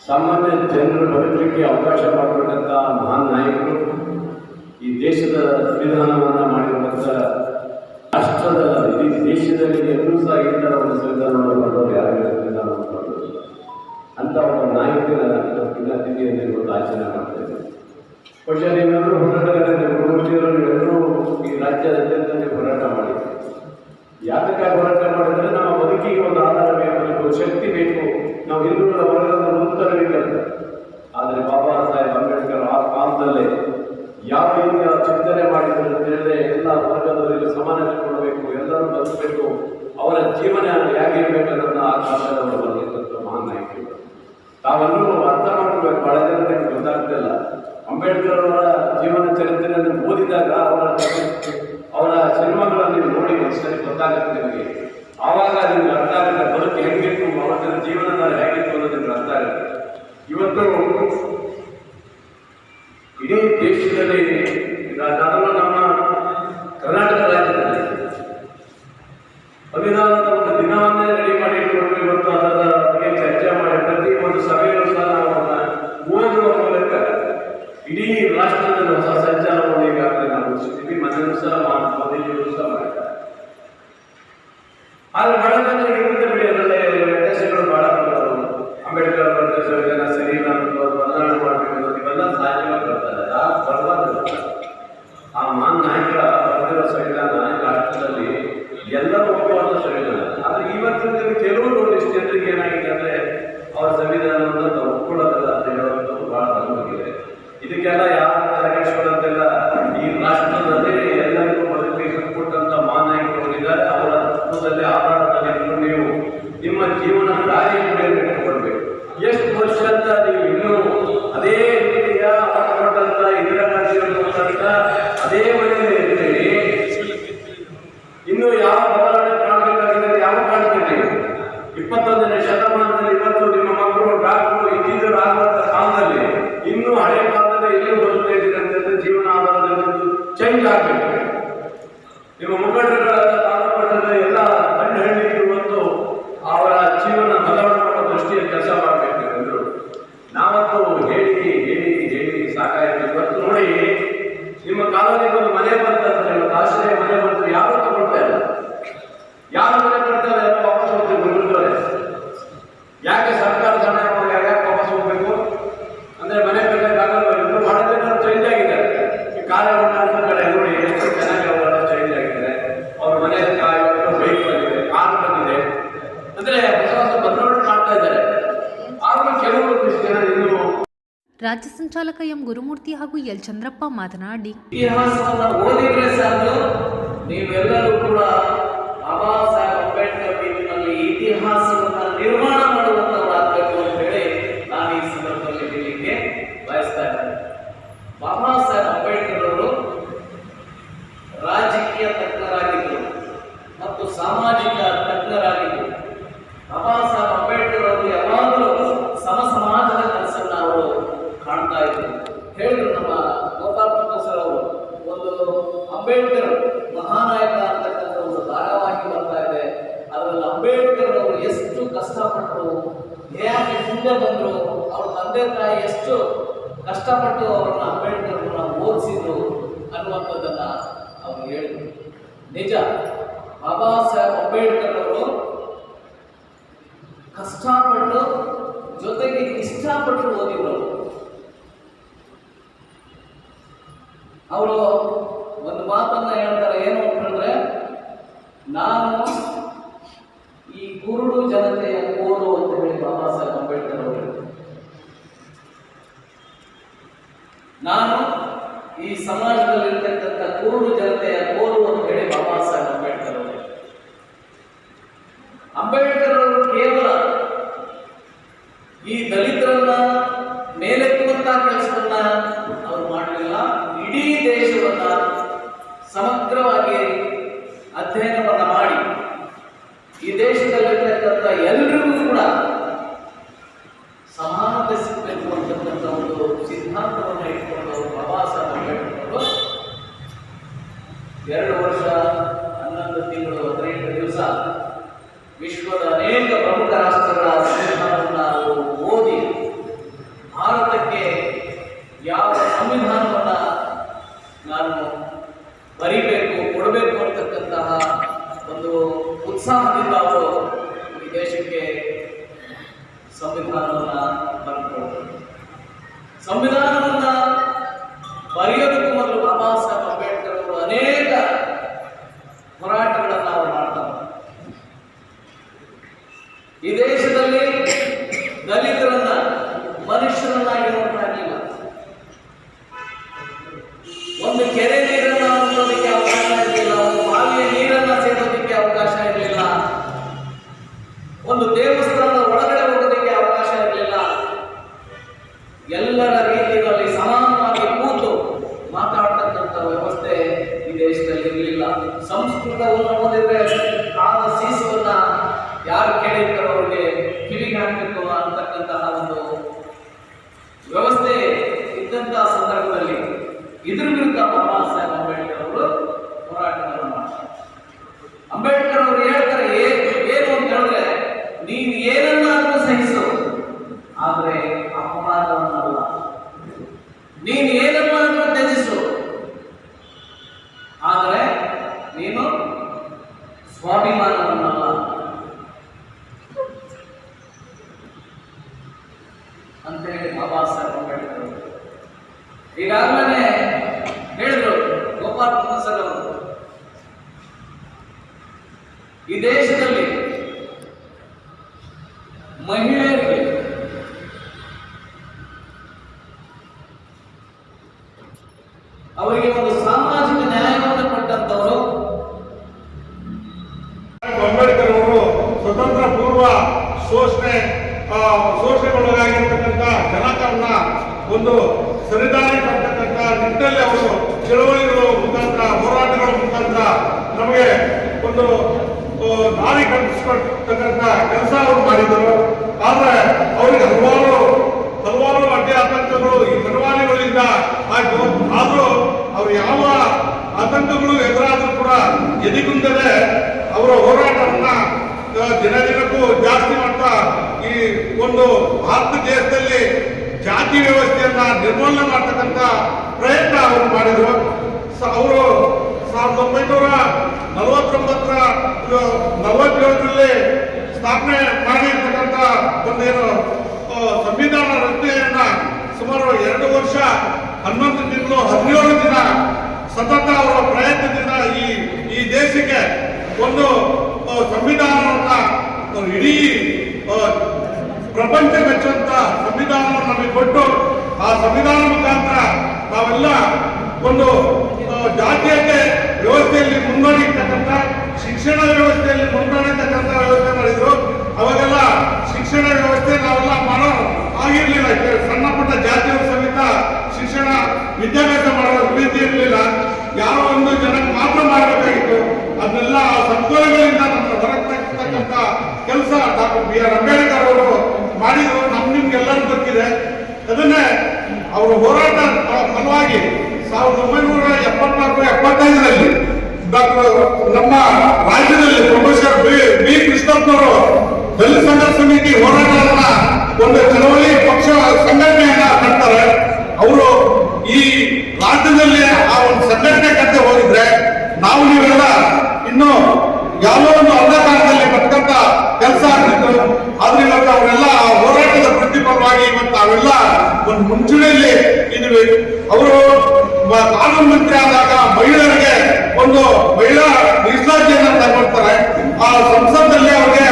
ಸಾಮಾನ್ಯ ಜನರು ಬದುಕಲಿಕ್ಕೆ ಅವಕಾಶ ಮಾಡಿಕೊಂಡಂಥ ಮಹಾನ್ ನಾಯಕರು, ಈ ದೇಶದ ಸಂವಿಧಾನವನ್ನು ಮಾಡಿರುವಂಥ ರಾಷ್ಟ್ರದ ಇಡೀ ದೇಶದಲ್ಲಿ ಎಲ್ಲರೂ ಸಹ ಈ ಥರ ಒಂದು ಸಂವಿಧಾನವನ್ನು ಮಾಡೋರು ಯಾರಿಗೂ ಸಂವಿಧಾನವನ್ನು ಮಾಡೋದಿಲ್ಲ ಅಂತ ಒಬ್ಬ ನಾಯಕನ ಪುಣ್ಯತಿಥಿಯನ್ನು ಇವತ್ತು ಆಚರಣೆ ಮಾಡ್ತಾ ಇದ್ದಾರೆ. ಬಹುಶಃ ನೀವೆಲ್ಲರೂ ಹೋರಾಟಗಾರರು, ಗುರುಮೂರ್ತಿಯವರು ಎಲ್ಲರೂ ಈ ರಾಜ್ಯಾದ್ಯಂತ ಹೋರಾಟ ಮಾಡಿದ್ದಾರೆ. ಯಾತಕ್ಕಾಗಿ ಹೋರಾಟ ಮಾಡಿದರೆ ನಮ್ಮ ಬದುಕಿಗೆ ಒಂದು ಆಧಾರ ಬೇಕು, ಶಕ್ತಿ ಬೇಕು, ನಾವು ಹಿಂದುಳಿದ ವರ್ಗದ ಮುಂತರಬೇಕಂತ. ಆದರೆ ಬಾಬಾ ಸಾಹೇಬ್ ಅಂಬೇಡ್ಕರ್ ಆ ಕಾಲದಲ್ಲೇ ಯಾವ ರೀತಿಯ ಚಿಂತನೆ ಮಾಡಿದ್ರು ಅಂತ ಹೇಳಿದ್ರೆ ಎಲ್ಲ ವರ್ಗದವರಿಗೆ ಸಮಾನತೆ ಕೊಡಬೇಕು, ಎಲ್ಲರೂ ಬದುಕಬೇಕು, ಅವರ ಜೀವನ ಹೇಗಿರಬೇಕನ್ನೋದನ್ನ ಆ ಕಾಲದಲ್ಲಿ ಬರೆದಿದ್ದಂಥ ಮಹಾನ್ ನಾಯಕರು. ತಾವೆಲ್ಲರೂ ಅರ್ಥ ಮಾಡ್ಕೋಬೇಕು, ಬಹಳ ಜನರಿಗೆ ಗೊತ್ತಾಗ್ತಿಲ್ಲ. ಅಂಬೇಡ್ಕರ್ ಅವರ ಜೀವನ ಚರಿತ್ರೆಯನ್ನು ಓದಿದಾಗ ಅವರ ಸಿನಿಮಾಗಳನ್ನು ನೀವು ನೋಡಿ ಒಂದ್ಸರಿ ಗೊತ್ತಾಗುತ್ತೆ ನಿಮಗೆ. ಆವಾಗ ನಿಮ್ಗೆ ಅರ್ಥ ಆಗುತ್ತೆ ಬದುಕು ಹೆಂಗಿತ್ತು, ಅವರ ಜೀವನ ಹೇಗಿತ್ತು ಅನ್ನೋದು ನಿಮ್ಗೆ ಅರ್ಥ ಆಗುತ್ತೆ. ಇವತ್ತು ಇಡೀ ದೇಶದಲ್ಲಿ ಅದನ್ನು ನಮ್ಮ ಕರ್ನಾಟಕ ರಾಜ್ಯದಲ್ಲಿ ಸಂವಿಧಾನದ ಒಂದು ದಿನವನ್ನೇ ರೆಡಿ ಮಾಡಿ ಇಟ್ಕೊಂಡು ಇವತ್ತು ಅದರ ಬಗ್ಗೆ ಚರ್ಚೆ ಮಾಡಿ ಪ್ರತಿ ಒಂದು ಸಭೆಯಲ್ಲೂ ಸಹ ನಾವು ಅದನ್ನು ಓದುವ ಮೂಲಕ ಇಡೀ ರಾಷ್ಟ್ರದಲ್ಲಿ ಹೊಸ ಸಂಚಾರವನ್ನು ಈಗಾಗಲೇ ನಾವು ರೂಪಿಸಿದ್ದೀವಿ. ಮನೆಯೂ ಸಹ ಮೋದಿಜಿಯವರು ಸಹ ಮಾಡಿದ್ದಾರೆ. ಚೇಂಜ್ ಆಗಬೇಕು. ನಿಮ್ಮ ಮುಖಂಡರುಗಳೆಲ್ಲ ತಾಲೂಕುಗಳ ಎಲ್ಲ ಹಣ್ಣು ಹಳ್ಳಿಗಳು ಒಂದು ಅವರ ಜೀವನ ಬದಲಾವಣೆ ಮಾಡೋ ದೃಷ್ಟಿಯಲ್ಲಿ ಕೆಲಸ ಮಾಡಬೇಕು ಎಂದರು. ನಾವಂತೂ ಹೇಳಿ ಹೇಳಿ ಹೇಳಿ ಸಾಕಾಯಿತು. ಇವತ್ತು ನೋಡಿ, ನಿಮ್ಮ ಕಾಲೋನಿಗೆ ಒಂದು ಮನೆ ಬರ್ತಂದ್ರೆ, ಇವತ್ತು ಆಶ್ರಯ ಮನೆ ಬರ್ತದೆ, ಯಾರು ತಗೊಳ್ತಾ ಇಲ್ಲ. ಯಾರು ಮನೆ ಬರ್ತಾರೆ ಎಲ್ಲ ವಾಪಸ್ ಹೋಗ್ತಾರೆ. ಯಾಕೆ ಸರ್ಕಾರ ಜನ ಯಾಕೆ ವಾಪಸ್ ಹೋಗ್ಬೇಕು ಅಂದ್ರೆ ಮನೆ ಬೇಕಾಗಲ್ಲ. ಮಾಡೋದೇನಾದ್ರು ಚೇಂಜ್ ಆಗಿದ್ದಾರೆ. ಈ ಕಾರ್ಯವನ್ನು ಅಂತ ಕಡೆ ನೋಡಿ ಎಷ್ಟು ಚೆನ್ನಾಗಿ ಅವರೆಲ್ಲ ಚೇಂಜ್ ಆಗಿದ್ದಾರೆ. ಅವ್ರ ಮನೆ ಬೈಕ್ ಬಂದಿದೆ, ಕಾರ್ ಬಂದಿದೆ, ಅಂದ್ರೆ ಹೊಸ ಹೊಸ ಬದಲಾವಣೆ ಮಾಡ್ತಾ ಇದ್ದಾರೆ. ಆದ್ರೂ ಕೆಲವರು ಜನ ಇನ್ನು. ರಾಜ್ಯ ಸಂಚಾಲಕ ಎಂ ಗುರುಮೂರ್ತಿ ಹಾಗೂ ಎಲ್ ಚಂದ್ರಪ್ಪ ಮಾತನಾಡಿ, ಇತಿಹಾಸವನ್ನು ಓದಿದ್ರೆ ಸಾಕು, ನೀವೆಲ್ಲರೂ ಕೂಡ ಬಾಬಾ ಸಾಹೇಬ್ ಅಂಬೇಡ್ಕರ್ ರೀತಿಯಲ್ಲಿ ಇತಿಹಾಸವನ್ನು ನಿರ್ಮಾಣ ಮಾಡುವಂತವರಾಗಬೇಕು ಅಂತ ಹೇಳಿ ನಾನು ಈ ಸಂದರ್ಭದಲ್ಲಿ ಹೇಳಲಿಕ್ಕೆ ಬಯಸ್ತಾ ಇದ್ದೇನೆ. ಬಾಬಾ ಸಾಹೇಬ್ ಅಂಬೇಡ್ಕರ್ ಅವರು ರಾಜಕೀಯ ತಜ್ಞರಾಗಿದ್ದರು ಮತ್ತು ಸಾಮಾಜಿಕ ತಜ್ಞರಾಗಿದ್ದರು. ಬಾಬಾ ಸಾಹೇಬ್ ಅಂಬೇಡ್ಕರ್ ಅವರು ಯಾವಾಗಲೂ ಸಮಾಜದ ಕೆಲಸವನ್ನು ಅವರು ಕಾಣ್ತಾ ಇದ್ರು. ಹೇಳಿದ್ರು ನಮ್ಮ ಗೋಪಾಲ್ ಪ್ರೊಫೆಸರ್ ಅವರು, ಒಂದು ಅಂಬೇಡ್ಕರ್ ಮಹಾನಾಯಕ ಅಂತಕ್ಕಂಥ ಒಂದು ಧಾರಾವಾಹಿ ಬರ್ತಾ ಇದೆ. ಅದರಲ್ಲಿ ಅಂಬೇಡ್ಕರ್ ಅವರು ಎಷ್ಟು ಕಷ್ಟಪಟ್ಟರು, ಯಾಕೆ ಮುಂದೆ ಬಂದರು, ಅವ್ರ ತಂದೆ ತಾಯಿ ಎಷ್ಟು ಕಷ್ಟಪಟ್ಟು ಅವರನ್ನ ಅಂಬೇಡ್ಕರ್ನ ಓದಿಸಿದ್ರು ಅನ್ನುವಂಥದ್ದನ್ನ ಅವರು ಹೇಳಿದ್ರು. ನಿಜ, ಬಾಬಾ ಸಾಹೇಬ್ ಅಂಬೇಡ್ಕರ್ ಅವರು ಕಷ್ಟಪಟ್ಟು ಜೊತೆಗೆ ಇಷ್ಟಪಟ್ಟು ಓದಿದ್ರು. ಅವರು ಒಂದು ಮಾತನ್ನ ಹೇಳ್ತಾರೆ, ಏನು ಅಂತ ಹೇಳಿದ್ರೆ, ನಾನು ಈ ಕುರುಡು ಜನತೆಯ ಕೋಲು ಅಂತ ಹೇಳಿ ಬಾಬಾ ಸಾಹೇಬ್ ಅಂಬೇಡ್ಕರ್ ಅವರು ಹೇಳಿದರು. ನಾನು ಈ ಸಮಾಜದಲ್ಲಿರ್ತಕ್ಕಂಥ ಕುರುಡು ಜನತೆಯ ಕೋಲು ಅಂತ ಹೇಳಿ ಬಾಬಾ ಸಾಹೇಬ್ ಅಂಬೇಡ್ಕರ್ ಅವರು. ಅಂಬೇಡ್ಕರ್ ಅವರು ಕೇವಲ ಈ ದಲಿತರನ್ನ ಮೇಲೆತ್ತುವಂತ ಕೆಲಸವನ್ನ ಅವರು ಮಾಡಲಿಲ್ಲ. ಇಡೀ ದೇಶವನ್ನ ಸಮಗ್ರವಾಗಿ ಅಧ್ಯಯನವನ್ನ ಮಾಡಿ ಈ ದೇಶದಲ್ಲಿರ್ತಕ್ಕಂಥ ಎಲ್ಲರಿಗೂ ಕೂಡ ಸಮಾನತೆ ಸಿಗಬೇಕು ಅಂತಕ್ಕಂಥ ಒಂದು ಸಿದ್ಧಾಂತವನ್ನು ಇಟ್ಕೊಂಡು ಬಾಬಾ ಸಾಹೇಬ್ ಅಂಬೇಡ್ಕರ್ ಅವರು 2 ವರ್ಷ 11 ತಿಂಗಳು 15 ದಿವಸ ವಿಶ್ವದ ಅನೇಕ ಪ್ರಮುಖ ರಾಷ್ಟ್ರಗಳ ಸಂವಿಧಾನವನ್ನು ಅವರು ಓದಿ ಭಾರತಕ್ಕೆ ಯಾವ ಸಂವಿಧಾನವನ್ನ ನಾನು ಬರಿಬೇಕು, ಕೊಡಬೇಕು ಅಂತಕ್ಕಂತಹ ಒಂದು ಉತ್ಸಾಹದಿಂದ ಅವರು ಈ ದೇಶಕ್ಕೆ ಸಂವಿಧಾನವನ್ನ ಬರೆದುಕೊಂಡರು. ಸಂವಿಧಾನವನ್ನ ಬರೆಯೋದಕ್ಕೂ ಮೊದಲು ಬಾಬಾ ಸಾಹೇಬ್ ಅಂಬೇಡ್ಕರ್ ಅವರು ಅನೇಕ ಹೋರಾಟಗಳನ್ನು ಅವರು ಮಾಡ್ತಾರೆ. ಈ ದೇಶದಲ್ಲಿ ದಲಿತರನ್ನ ಮನುಷ್ಯರನ್ನಾಗಿ ನೋಡ್ತಾ ಇರಲಿಲ್ಲ. ಒಂದು ಕೆರೆ ನೀರನ್ನ ನೋಡೋದಕ್ಕೆ ಅವಕಾಶ ಇರಲಿಲ್ಲ, ಒಂದು ಬಾವಿಯ ನೀರನ್ನ ಸೇರೋದಕ್ಕೆ ಅವಕಾಶ ಇರಲಿಲ್ಲ, ಒಂದು ದೇವಸ್ಥಾನದ ಒಳಗಡೆ ಹೋಗೋದಕ್ಕೆ ಅವಕಾಶ ಇರಲಿಲ್ಲ. ಎಲ್ಲರ ರೀತಿಯಲ್ಲಿ ಸಮಾನವಾಗಿ ಕೂತು ಮಾತಾಡ್ತಕ್ಕಂಥ ವ್ಯವಸ್ಥೆ ಈ ದೇಶದಲ್ಲಿ ಇರಲಿಲ್ಲ. ಸಂಸ್ಕೃತವನ್ನು ಓದಿದ್ರೆ ಕಾಲ ಸೀಸುವನ್ನ ಯಾರು ಕೇಳಿರ್ತಾರೋ ಅವ್ರಿಗೆ ಕಿವಿಗೆ ಹಾಕಬೇಕು ಅಂತಕ್ಕಂತಹ ಒಂದು ವ್ಯವಸ್ಥೆ ಇದ್ದಂತಹ ಸಂದರ್ಭದಲ್ಲಿ ಇದ್ರ ವಿರುದ್ಧ ಬಾಬಾ ಸಾಹೇಬ್ ಅಂಬೇಡ್ಕರ್ ಅವರು ಹೋರಾಟವನ್ನು ಮಾಡ್ತಾರೆ. ಅಂಬೇಡ್ಕರ್ ಅವರು ಹೇಳ್ತಾರೆ, ಏನು ಅಂತ ಹೇಳಿದ್ರೆ, ನೀನು ಏನನ್ನಾದ್ರೂ ಸಹಿಸು, ಆದರೆ ಅಪರಾಧವನ್ನಲ್ಲ. ನೀನು ಏನನ್ನಾದ್ರೂ ತ್ಯಜಿಸು, ಆದರೆ ನೀನು ಸ್ವಾಭಿಮಾನವನ್ನಲ್ಲ. ಅಂತ ಹೇಳಿ ಬಾಬಾ ಸಾಹೇಬ್ ಅಂಬೇಡ್ಕರ್ ಅವರು ಈಗಾಗಲೇ ಹೇಳಿದ್ರು ಗೋಪಾಲ್ ಪ್ರೊಫೆಸರ್ ಅವರು, ಈ ದೇಶದಲ್ಲಿ ಮಹಿಳೆಯರಿಗೆ ಅವರಿಗೆ ಒಂದು ಸಾಮಾಜಿಕ ನ್ಯಾಯವನ್ನು ಕೊಟ್ಟಂತವರು ಅಂಬೇಡ್ಕರ್ ಅವರು ಸ್ವತಂತ್ರ ಪೂರ್ವ ಶೋಷಣೆಗೊಳಗಾಗಿರ್ತಕ್ಕಂಥ ಜನಕರನ್ನ ಒಂದು ಸರಿದಾರಿ ತರ್ತಕ್ಕಂಥ ನಿಟ್ಟಿನಲ್ಲಿ ಅವರು ಚಳವಳಿಗಳ ಮುಖಾಂತರ, ಹೋರಾಟಗಳ ಮುಖಾಂತರ ನಮಗೆ ಒಂದು ದಾರಿ ಕಲ್ಪಿಸಿಕೊಡ್ತಕ್ಕಂಥ ಕೆಲಸ ಅವರು ಮಾಡಿದರು. ಆದ್ರೆ ಅವರಿಗೆ ಹಲವಾರು ಅಡ್ಡಿ ಆತಂಕಗಳು ಈ ಮನವಾದಿಗಳಿಂದ ಆಯ್ತು. ಆದ್ರೂ ಅವ್ರು ಯಾವ ಆತಂಕಗಳು ಎದುರಾದ್ರೂ ಕೂಡ ಎದಿಗುಂದದೆ ಅವರ ಹೋರಾಟವನ್ನ ದಿನ ದಿನಕ್ಕೂ ಜಾಸ್ತಿ ಮಾಡ್ತಾ ಈ ಒಂದು ಭಾರತ ದೇಶದಲ್ಲಿ ಜಾತಿ ವ್ಯವಸ್ಥೆಯನ್ನ ನಿರ್ಮೂಲನೆ ಮಾಡ್ತಕ್ಕಂಥ ಪ್ರಯತ್ನ ಅವರು ಮಾಡಿದ್ರು. ಅವರು 1947ರಲ್ಲಿ ಸ್ಥಾಪನೆ ಮಾಡಿರ್ತಕ್ಕಂಥ ಒಂದೇನು ಸಂವಿಧಾನ ರಚನೆಯನ್ನ ಸುಮಾರು 2 ವರ್ಷ 11 ತಿಂಗಳು 17 ದಿನ ಸತತ ಅವರ ಪ್ರಯತ್ನದಿಂದ ಈ ದೇಶಕ್ಕೆ ಒಂದು ಸಂವಿಧಾನವನ್ನ ಇಡೀ ಪ್ರಪಂಚ ಮೆಚ್ಚುವಂತ ಸಂವಿಧಾನವನ್ನು ನಮಗೆ ಕೊಟ್ಟು ಆ ಸಂವಿಧಾನ ಮುಖಾಂತರ ನಾವೆಲ್ಲ ಒಂದು ಜಾತೀಯತೆ ವ್ಯವಸ್ಥೆಯಲ್ಲಿ ಮುನ್ನಡೆಯತಕ್ಕಂಥ ಶಿಕ್ಷಣ ವ್ಯವಸ್ಥೆಯಲ್ಲಿ ಮುನ್ನಡೆಯತಕ್ಕಂಥ ವ್ಯವಸ್ಥೆ ಮಾಡಿದ್ರು. ಅವಾಗೆಲ್ಲ ಶಿಕ್ಷಣ ವ್ಯವಸ್ಥೆ ನಾವೆಲ್ಲ ಮಾಡೋ ಆಗಿರ್ಲಿಲ್ಲ. ಸಣ್ಣ ಪುಟ್ಟ ಜಾತಿಯವರು ಸಮೇತ ಶಿಕ್ಷಣ ವಿದ್ಯಾಭ್ಯಾಸ ಮಾಡೋ ರೀತಿ ಇರಲಿಲ್ಲ. ಯಾರೋ ಒಂದು ಜನಕ್ಕೆ ಮಾತ್ರ ಮಾಡಬೇಕಾಗಿತ್ತು. ಅದನ್ನೆಲ್ಲ ಸಂಕೋಲೆಗಳಿಂದ ನಮ್ಮ ಹೊರತಕ್ಕಂಥ ಕೆಲಸ ಡಾಕ್ಟರ್ B.R. ಅಂಬೇಡ್ಕರ್ ಅವರು ಮಾಡಿದ್ರು. ನಿಮ್ಗೆಲ್ಲರೂ ಗೊತ್ತಿದೆ. ಅದನ್ನೇ ಅವರು ಹೋರಾಟ ಫಲವಾಗಿ 1974-75ರಲ್ಲಿ ಡಾಕ್ಟರ್ ನಮ್ಮ ರಾಜ್ಯದಲ್ಲಿ ಪ್ರೊಫೆಸರ್ ಬಿ ಕೃಷ್ಣಪ್ಪನವರು ದಲಿತ ಸಂಘರ್ಷ ಸಮಿತಿ ಹೋರಾಟವನ್ನ ಒಂದು ಚಳವಳಿ ಪಕ್ಷ ಸಂಘಟನೆಯನ್ನ ಕಟ್ತಾರೆ. ಅವರು ಈ ರಾಜ್ಯದಲ್ಲಿ ಆ ಒಂದು ಸಂಘಟನೆ ಕಟ್ಟೆ ಹೋಗಿದ್ರೆ ನಾವು ನೀವೆಲ್ಲ ಇನ್ನು ಯಾವುದೋ ಒಂದು ಅಂಧಕಾರದಲ್ಲಿ ಬರ್ತಕ್ಕಂಥ ಕೆಲಸ ಆಗ್ತಿತ್ತು. ಆದ್ರೆ ಇವತ್ತು ಅವರೆಲ್ಲ ಹೋರಾಟದ ಪ್ರತಿಫಲವಾಗಿ ಇವತ್ತು ಅವೆಲ್ಲ ಒಂದು ಮುಂಚೂಣಿಯಲ್ಲಿ ಇದ್ವಿ. ಅವರು ಕಾನೂನು ಮಂತ್ರಿ ಆದಾಗ ಮಹಿಳೆಯರಿಗೆ ಒಂದು ಮಹಿಳಾ ಮೀಸಲಾತಿಯನ್ನ ತಗೊಳ್ತಾರೆ. ಆ ಸಂಸತ್ನಲ್ಲಿ ಅವರಿಗೆ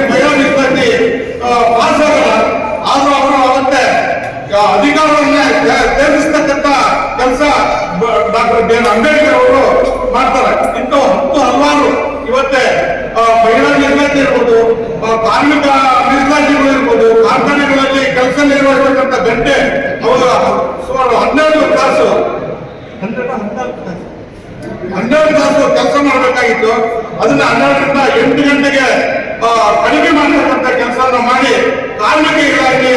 ಮಹಿಳಾ ಮೀಸಲಾತಿ ಪಾಸ್ ಆಗಲ್ಲ. ಆದ್ರೂ ಅವರು ಅವತ್ತೆ ಅಧಿಕಾರವನ್ನ ತ್ಯಜಿಸ್ತಕ್ಕಂಥ ಕೆಲಸ ಡಾಕ್ಟರ್ B.R. ಅಂಬೇಡ್ಕರ್ ಅವರು ಮಾಡ್ತಾರೆ. ಇಂಥ ಹಲವಾರು ಇವತ್ತೇ ಮಹಿಳಾ ಮೀಸಲಾತಿ ಇರ್ಬೋದು, ಕಾರ್ಮಿಕ ಮೀಸಲಾತಿಗಳು ಇರ್ಬೋದು, ಕಾರ್ಖಾನೆಗಳಲ್ಲಿ ಕೆಲಸ ನಿರ್ವಹಿಸತಕ್ಕಂಥ ಗಂಟೆ ಅವರ ಸುಮಾರು 12 ತಾಸು ಕೆಲಸ ಮಾಡಬೇಕಾಗಿತ್ತು. ಅದನ್ನ 12ರಿಂದ 8 ಗಂಟೆಗೆ ಕಡಿಮೆ ಮಾಡತಕ್ಕಂಥ ಕೆಲಸವನ್ನು ಮಾಡಿ ಕಾರ್ಮಿಕರಿಗೆ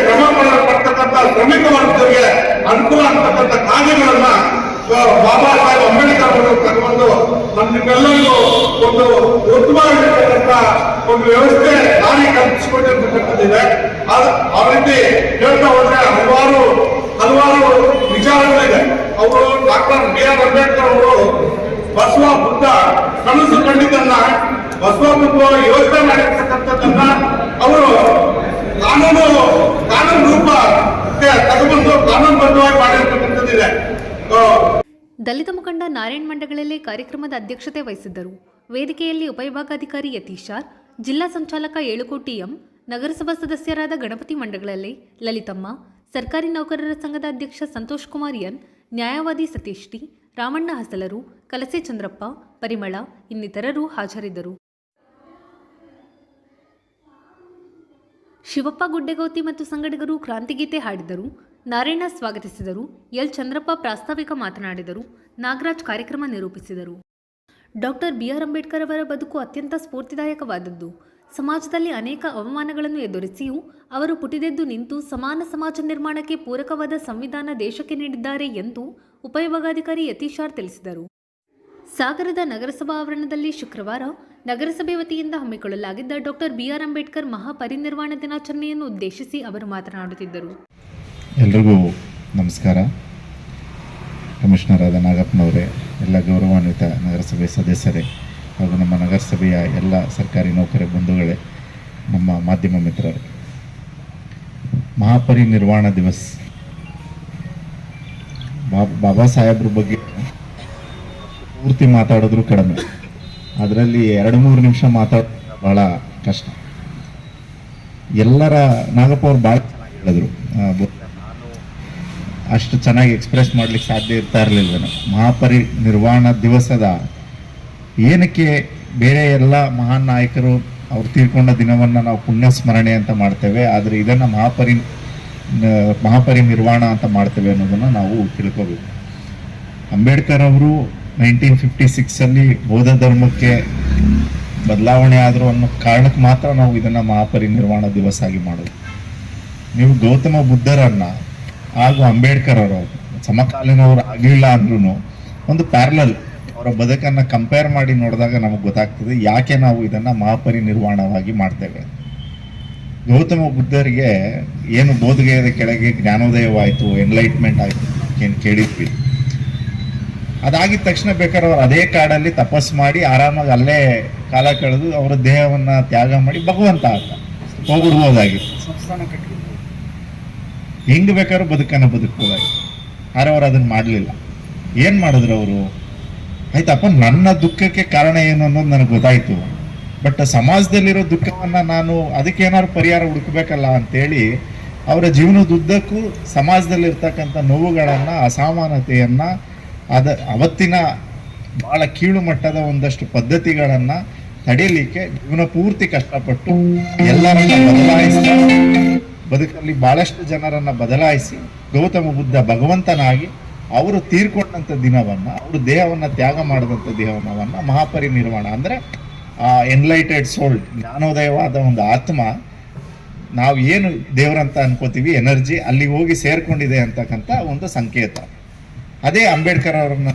ಶ್ರಮ ಪಡ್ತಕ್ಕಂಥ ಶ್ರಮಿಕ ವರ್ಗದವರಿಗೆ ಅನುಕೂಲ ಆಗ್ತಕ್ಕಂಥ ಕಾರ್ಯಗಳನ್ನ ಬಾಬಾ ಸಾಹೇಬ್ ಅಂಬೇಡ್ಕರ್ ಅವರು ತಗೊಂಡು ನಮ್ಮೆಲ್ಲರಿಗೂ ಒಂದು ಉತ್ತಮವಾಗಿರ್ತಕ್ಕಂಥ ಒಂದು ವ್ಯವಸ್ಥೆ ದಾರಿ ಕಲ್ಪಿಸಿಕೊಂಡಿರ್ತಕ್ಕಂಥದ್ದಿದೆ. ಆ ರೀತಿ ಹೇಳ್ತಾ ಹೋದ್ರೆ ಹಲವಾರು ವಿಚಾರಗಳಿದೆ. ಅವರು ಡಾಕ್ಟರ್ B.R. ಅಂಬೇಡ್ಕರ್ ಅವರು ಬಸವ ಬುದ್ಧ ಕನಸು ಕಂಡಿದ್ದನ್ನ ಬಸವ ಬುದ್ಧ ಯೋಚನೆ ಮಾಡಿರ್ತಕ್ಕಂಥದ್ದನ್ನ ಅವರು ಕಾನೂನು ರೂಪಕ್ಕೆ ತಗೊಂಡು ಕಾನೂನುಬದ್ಧವಾಗಿ ಮಾಡಿರ್ತಕ್ಕಂಥದ್ದಿದೆ. ದಲಿತ ಮುಖಂಡ ನಾರಾಯಣ್ ಮಂಡಗಳಲ್ಲಿ ಕಾರ್ಯಕ್ರಮದ ಅಧ್ಯಕ್ಷತೆ ವಹಿಸಿದ್ದರು. ವೇದಿಕೆಯಲ್ಲಿ ಉಪವಿಭಾಗಾಧಿಕಾರಿ ಯತೀಶಾರ್, ಜಿಲ್ಲಾ ಸಂಚಾಲಕ ಏಳುಕೋಟಿ ಎಂ, ನಗರಸಭಾ ಸದಸ್ಯರಾದ ಗಣಪತಿ ಮಂಡಗಳಲ್ಲಿ ಲಲಿತಮ್ಮ, ಸರ್ಕಾರಿ ನೌಕರರ ಸಂಘದ ಅಧ್ಯಕ್ಷ ಸಂತೋಷ್ ಕುಮಾರ್ ಎನ್, ನ್ಯಾಯವಾದಿ ಸತೀಶ್ ಟಿ, ರಾಮಣ್ಣ ಹಸಲರು, ಕಲಸೆ ಚಂದ್ರಪ್ಪ, ಪರಿಮಳ ಇನ್ನಿತರರು ಹಾಜರಿದ್ದರು. ಶಿವಪ್ಪ ಗುಡ್ಡೆಗೌತಿ ಮತ್ತು ಸಂಗಡಿಗರು ಕ್ರಾಂತಿಗೀತೆ ಹಾಡಿದರು. ನಾರಾಯಣ ಸ್ವಾಗತಿಸಿದರು. ಎಲ್ ಚಂದ್ರಪ್ಪ ಪ್ರಾಸ್ತಾವಿಕ ಮಾತನಾಡಿದರು. ನಾಗರಾಜ್ ಕಾರ್ಯಕ್ರಮ ನಿರೂಪಿಸಿದರು. Doctor B.R. ಅಂಬೇಡ್ಕರ್ ಅವರ ಬದುಕು ಅತ್ಯಂತ ಸ್ಫೂರ್ತಿದಾಯಕವಾದದ್ದು. ಸಮಾಜದಲ್ಲಿ ಅನೇಕ ಅವಮಾನಗಳನ್ನು ಎದುರಿಸಿಯೂ ಅವರು ಪುಟಿದೆದ್ದು ನಿಂತು ಸಮಾನ ಸಮಾಜ ನಿರ್ಮಾಣಕ್ಕೆ ಪೂರಕವಾದ ಸಂವಿಧಾನ ದೇಶಕ್ಕೆ ನೀಡಿದ್ದಾರೆ ಎಂದು ಉಪವಿಭಾಗಾಧಿಕಾರಿ ಯತೀಶಾರ್ ತಿಳಿಸಿದರು. ಸಾಗರದ ನಗರಸಭಾ ಆವರಣದಲ್ಲಿ ಶುಕ್ರವಾರ ನಗರಸಭೆ ವತಿಯಿಂದ ಹಮ್ಮಿಕೊಳ್ಳಲಾಗಿದ್ದ ಡಾಕ್ಟರ್ B.R. ಅಂಬೇಡ್ಕರ್ ಮಹಾಪರಿನಿರ್ವಾಣ ದಿನಾಚರಣೆಯನ್ನು ಉದ್ದೇಶಿಸಿ ಅವರು ಮಾತನಾಡುತ್ತಿದ್ದರು. ಎಲ್ರಿಗೂ ನಮಸ್ಕಾರ. ಕಮಿಷನರ್ ಆದ ನಾಗಪ್ಪನವರೇ, ಎಲ್ಲ ಗೌರವಾನ್ವಿತ ನಗರಸಭೆ ಸದಸ್ಯರೇ ಹಾಗೂ ನಮ್ಮ ನಗರಸಭೆಯ ಎಲ್ಲ ಸರ್ಕಾರಿ ನೌಕರ ಬಂಧುಗಳೇ, ನಮ್ಮ ಮಾಧ್ಯಮ ಮಿತ್ರರೇ, ಮಹಾಪರಿನಿರ್ವಾಣ ದಿವಸ್ ಬಾಬಾ ಸಾಹೇಬ್ರ ಬಗ್ಗೆ ಪೂರ್ತಿ ಮಾತಾಡಿದ್ರು ಕಡಿಮೆ. ಅದರಲ್ಲಿ 2-3 ನಿಮಿಷ ಮಾತಾಡೋದು ಭಾಳ ಕಷ್ಟ. ಎಲ್ಲರ ನಾಗಪ್ಪ ಅವ್ರು ಭಾಳ ಹೇಳಿದ್ರು, ಅಷ್ಟು ಚೆನ್ನಾಗಿ ಎಕ್ಸ್ಪ್ರೆಸ್ ಮಾಡ್ಲಿಕ್ಕೆ ಸಾಧ್ಯ ಇರ್ತಾ ಇರಲಿಲ್ಲ. ಮಹಾಪರಿನಿರ್ವಾಣ ದಿವಸದ ಏನಕ್ಕೆ ಬೇರೆ ಎಲ್ಲ ಮಹಾನ್ ನಾಯಕರು ಅವ್ರು ತೀರ್ಕೊಂಡ ದಿನವನ್ನು ನಾವು ಪುಣ್ಯ ಸ್ಮರಣೆ ಅಂತ ಮಾಡ್ತೇವೆ, ಆದರೆ ಇದನ್ನು ಮಹಾಪರಿನಿರ್ವಾಣ ಅಂತ ಮಾಡ್ತೇವೆ ಅನ್ನೋದನ್ನು ನಾವು ತಿಳ್ಕೋಬೇಕು. ಅಂಬೇಡ್ಕರ್ ಅವರು 1956 ಬೌದ್ಧ ಧರ್ಮಕ್ಕೆ ಬದಲಾವಣೆ ಆದರೂ ಅನ್ನೋ ಕಾರಣಕ್ಕೆ ಮಾತ್ರ ನಾವು ಇದನ್ನು ಮಹಾಪರಿನಿರ್ವಾಣ ದಿವಸ ಆಗಿ ಮಾಡೋದು. ನೀವು ಗೌತಮ ಬುದ್ಧರನ್ನ ಹಾಗೂ ಅಂಬೇಡ್ಕರ್ ಅವರು ಸಮಕಾಲೀನವರು ಆಗಲಿಲ್ಲ ಅಂದ್ರೂ ಒಂದು ಪ್ಯಾರಲಲ್ ಅವರ ಬದುಕನ್ನು ಕಂಪೇರ್ ಮಾಡಿ ನೋಡಿದಾಗ ನಮಗೆ ಗೊತ್ತಾಗ್ತದೆ ಯಾಕೆ ನಾವು ಇದನ್ನು ಮಹಾಪರಿನಿರ್ವಾಣವಾಗಿ ಮಾಡ್ತೇವೆ. ಗೌತಮ ಬುದ್ಧರಿಗೆ ಏನು ಬೋಧಗೆಯದ ಕೆಳಗೆ ಜ್ಞಾನೋದಯವಾಯಿತು, ಎನ್ಲೈಟ್ಮೆಂಟ್ ಆಯಿತು ಏನು ಕೇಳಿದ್ವಿ. ಅದಾಗಿದ ತಕ್ಷಣ ಬೇಕಾದ್ರೆ ಅವ್ರು ಅದೇ ಕಾಡಲ್ಲಿ ತಪಸ್ ಮಾಡಿ ಆರಾಮಾಗಿ ಅಲ್ಲೇ ಕಾಲ ಕಳೆದು ಅವರ ದೇಹವನ್ನು ತ್ಯಾಗ ಮಾಡಿ ಭಗವಂತ ಅಂತ ಹೋಗ್ಬಿಡ್ಬೋದಾಗಿತ್ತು. ಹೆಂಗ್ ಬೇಕಾದ್ರೂ ಬದುಕನ್ನು ಬದುಕ್ಬೋದಾಗಿತ್ತು. ಆದರೆ ಅವ್ರು ಅದನ್ನ ಮಾಡಲಿಲ್ಲ. ಏನು ಮಾಡಿದ್ರು ಅವರು? ಆಯ್ತಪ್ಪ, ನನ್ನ ದುಃಖಕ್ಕೆ ಕಾರಣ ಏನು ಅನ್ನೋದು ನನಗೆ ಗೊತ್ತಾಯ್ತು, ಬಟ್ ಸಮಾಜದಲ್ಲಿರೋ ದುಃಖವನ್ನು ನಾನು ಅದಕ್ಕೆ ಏನಾದ್ರು ಪರಿಹಾರ ಹುಡುಕ್ಬೇಕಲ್ಲ ಅಂತೇಳಿ ಅವರ ಜೀವನದುದ್ದಕ್ಕೂ ಸಮಾಜದಲ್ಲಿರ್ತಕ್ಕಂಥ ನೋವುಗಳನ್ನು, ಅಸಮಾನತೆಯನ್ನು, ಅವತ್ತಿನ ಬಹಳ ಕೀಳು ಮಟ್ಟದ ಒಂದಷ್ಟು ಪದ್ಧತಿಗಳನ್ನು ತಡೆಯಲಿಕ್ಕೆ ಜೀವನ ಪೂರ್ತಿ ಕಷ್ಟಪಟ್ಟು ಎಲ್ಲರನ್ನ ಬದಲಾಯಿಸಿ, ಬದುಕಲ್ಲಿ ಬಹಳಷ್ಟು ಜನರನ್ನ ಬದಲಾಯಿಸಿ ಗೌತಮ ಬುದ್ಧ ಭಗವಂತನಾಗಿ ಅವರು ತೀರ್ಕೊಂಡಂಥ ದಿನವನ್ನು, ಅವರು ದೇಹವನ್ನು ತ್ಯಾಗ ಮಾಡಿದಂಥ ದೇಹವನ್ನು ಮಹಾಪರಿನಿರ್ವಾಣ ಅಂದರೆ ಎನ್ಲೈಟೆಡ್ ಸೋಲ್, ಜ್ಞಾನೋದಯವಾದ ಒಂದು ಆತ್ಮ, ನಾವು ಏನು ದೇವರಂತ ಅನ್ಕೋತೀವಿ ಎನರ್ಜಿ ಅಲ್ಲಿಗೆ ಹೋಗಿ ಸೇರ್ಕೊಂಡಿದೆ ಅಂತಕ್ಕಂಥ ಒಂದು ಸಂಕೇತ. ಅದೇ ಅಂಬೇಡ್ಕರ್ ಅವರನ್ನ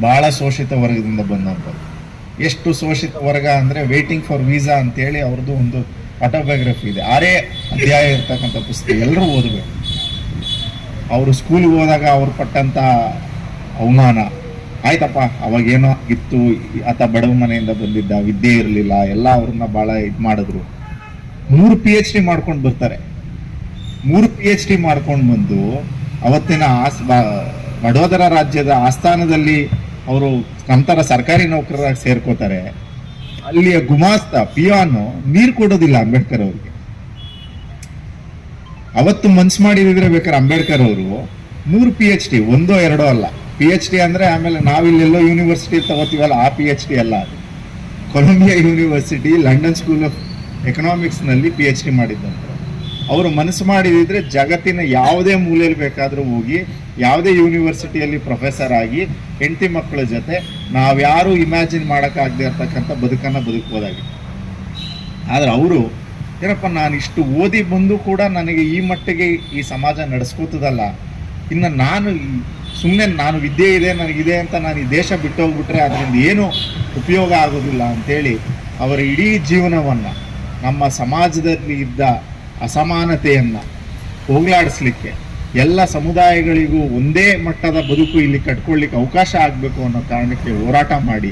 ಬಹಳ ಶೋಷಿತ ವರ್ಗದಿಂದ ಬಂದಂಥದ್ದು. ಎಷ್ಟು ಶೋಷಿತ ವರ್ಗ ಅಂದರೆ ವೇಟಿಂಗ್ ಫಾರ್ ವೀಸಾ ಅಂತೇಳಿ ಅವ್ರದ್ದು ಒಂದು ಆಟೋಬಯೋಗ್ರಫಿ ಇದೆ. 6 ಅಧ್ಯಾಯ ಇರ್ತಕ್ಕಂಥ ಪುಸ್ತಕ, ಎಲ್ಲರೂ ಓದಬೇಕು. ಅವರು ಸ್ಕೂಲ್ಗೆ ಹೋದಾಗ ಅವ್ರು ಪಟ್ಟಂಥ ಅವಮಾನ, ಆಯ್ತಪ್ಪ ಅವಾಗೇನೋ ಇತ್ತು, ಆತ ಬಡವ ಮನೆಯಿಂದ ಬಂದಿದ್ದ, ವಿದ್ಯೆ ಇರಲಿಲ್ಲ, ಎಲ್ಲ ಅವ್ರನ್ನ ಭಾಳ ಇದು ಮಾಡಿದ್ರು. 3 PhD ಮಾಡ್ಕೊಂಡು ಬರ್ತಾರೆ. 3 PhD ಮಾಡ್ಕೊಂಡು ಬಂದು ಅವತ್ತಿನ ವಡೋದರ ರಾಜ್ಯದ ಆಸ್ಥಾನದಲ್ಲಿ ಅವರು ನಂತರ ಸರ್ಕಾರಿ ನೌಕರರಾಗಿ ಸೇರ್ಕೋತಾರೆ. ಅಲ್ಲಿಯ ಗುಮಾಸ್ತ ಪಿಯಾನು ನೀರು ಕೊಡೋದಿಲ್ಲ ಅಂಬೇಡ್ಕರ್ ಅವ್ರಿಗೆ. ಅವತ್ತು ಮನ್ಸು ಮಾಡಿದ್ರೆ ಬೇಕಾದ್ರೆ ಅಂಬೇಡ್ಕರ್ ಅವರು 3 PhD, 1 2 ಅಲ್ಲ. PhD ಅಂದ್ರೆ ಆಮೇಲೆ ನಾವಿಲ್ಲೆಲ್ಲೋ ಯೂನಿವರ್ಸಿಟಿ ತಗೋತೀವಲ್ಲ ಆ PhD ಅಲ್ಲ, ಅದು Columbia University, London School of Economics ನಲ್ಲಿ PhD ಮಾಡಿದ್ದಂತೆ. ಅವರು ಮನಸ್ಸು ಮಾಡಿದ್ರೆ ಜಗತ್ತಿನ ಯಾವುದೇ ಮೂಲೆಯಲ್ಲಿ ಬೇಕಾದರೂ ಹೋಗಿ ಯಾವುದೇ ಯೂನಿವರ್ಸಿಟಿಯಲ್ಲಿ ಪ್ರೊಫೆಸರ್ ಆಗಿ ಹೆಂಡತಿ ಮಕ್ಕಳ ಜೊತೆ ನಾವ್ಯಾರು ಇಮ್ಯಾಜಿನ್ ಮಾಡೋಕ್ಕಾಗದೆ ಇರ್ತಕ್ಕಂಥ ಬದುಕನ್ನು ಬದುಕ್ಬೋದಾಗಿತ್ತು. ಆದರೆ ಅವರು ಏನಪ್ಪ, ನಾನು ಇಷ್ಟು ಓದಿ ಬಂದು ಕೂಡ ನನಗೆ ಈ ಮಟ್ಟಿಗೆ ಈ ಸಮಾಜ ನಡೆಸ್ಕೋತದಲ್ಲ, ಇನ್ನು ನಾನು ಸುಮ್ಮನೆ ನಾನು ವಿದ್ಯೆ ಇದೆ ನನಗಿದೆ ಅಂತ ನಾನು ಈ ದೇಶ ಬಿಟ್ಟು ಹೋಗ್ಬಿಟ್ರೆ ಅದರಿಂದ ಏನೂ ಉಪಯೋಗ ಆಗೋದಿಲ್ಲ ಅಂಥೇಳಿ ಅವರ ಇಡೀ ಜೀವನವನ್ನು ನಮ್ಮ ಸಮಾಜದಲ್ಲಿ ಇದ್ದ ಅಸಮಾನತೆಯನ್ನು ಹೋಗಲಾಡಿಸ್ಲಿಕ್ಕೆ, ಎಲ್ಲ ಸಮುದಾಯಗಳಿಗೂ ಒಂದೇ ಮಟ್ಟದ ಬದುಕು ಇಲ್ಲಿ ಕಟ್ಕೊಳ್ಳಿಕ್ಕೆ ಅವಕಾಶ ಆಗಬೇಕು ಅನ್ನೋ ಕಾರಣಕ್ಕೆ ಹೋರಾಟ ಮಾಡಿ,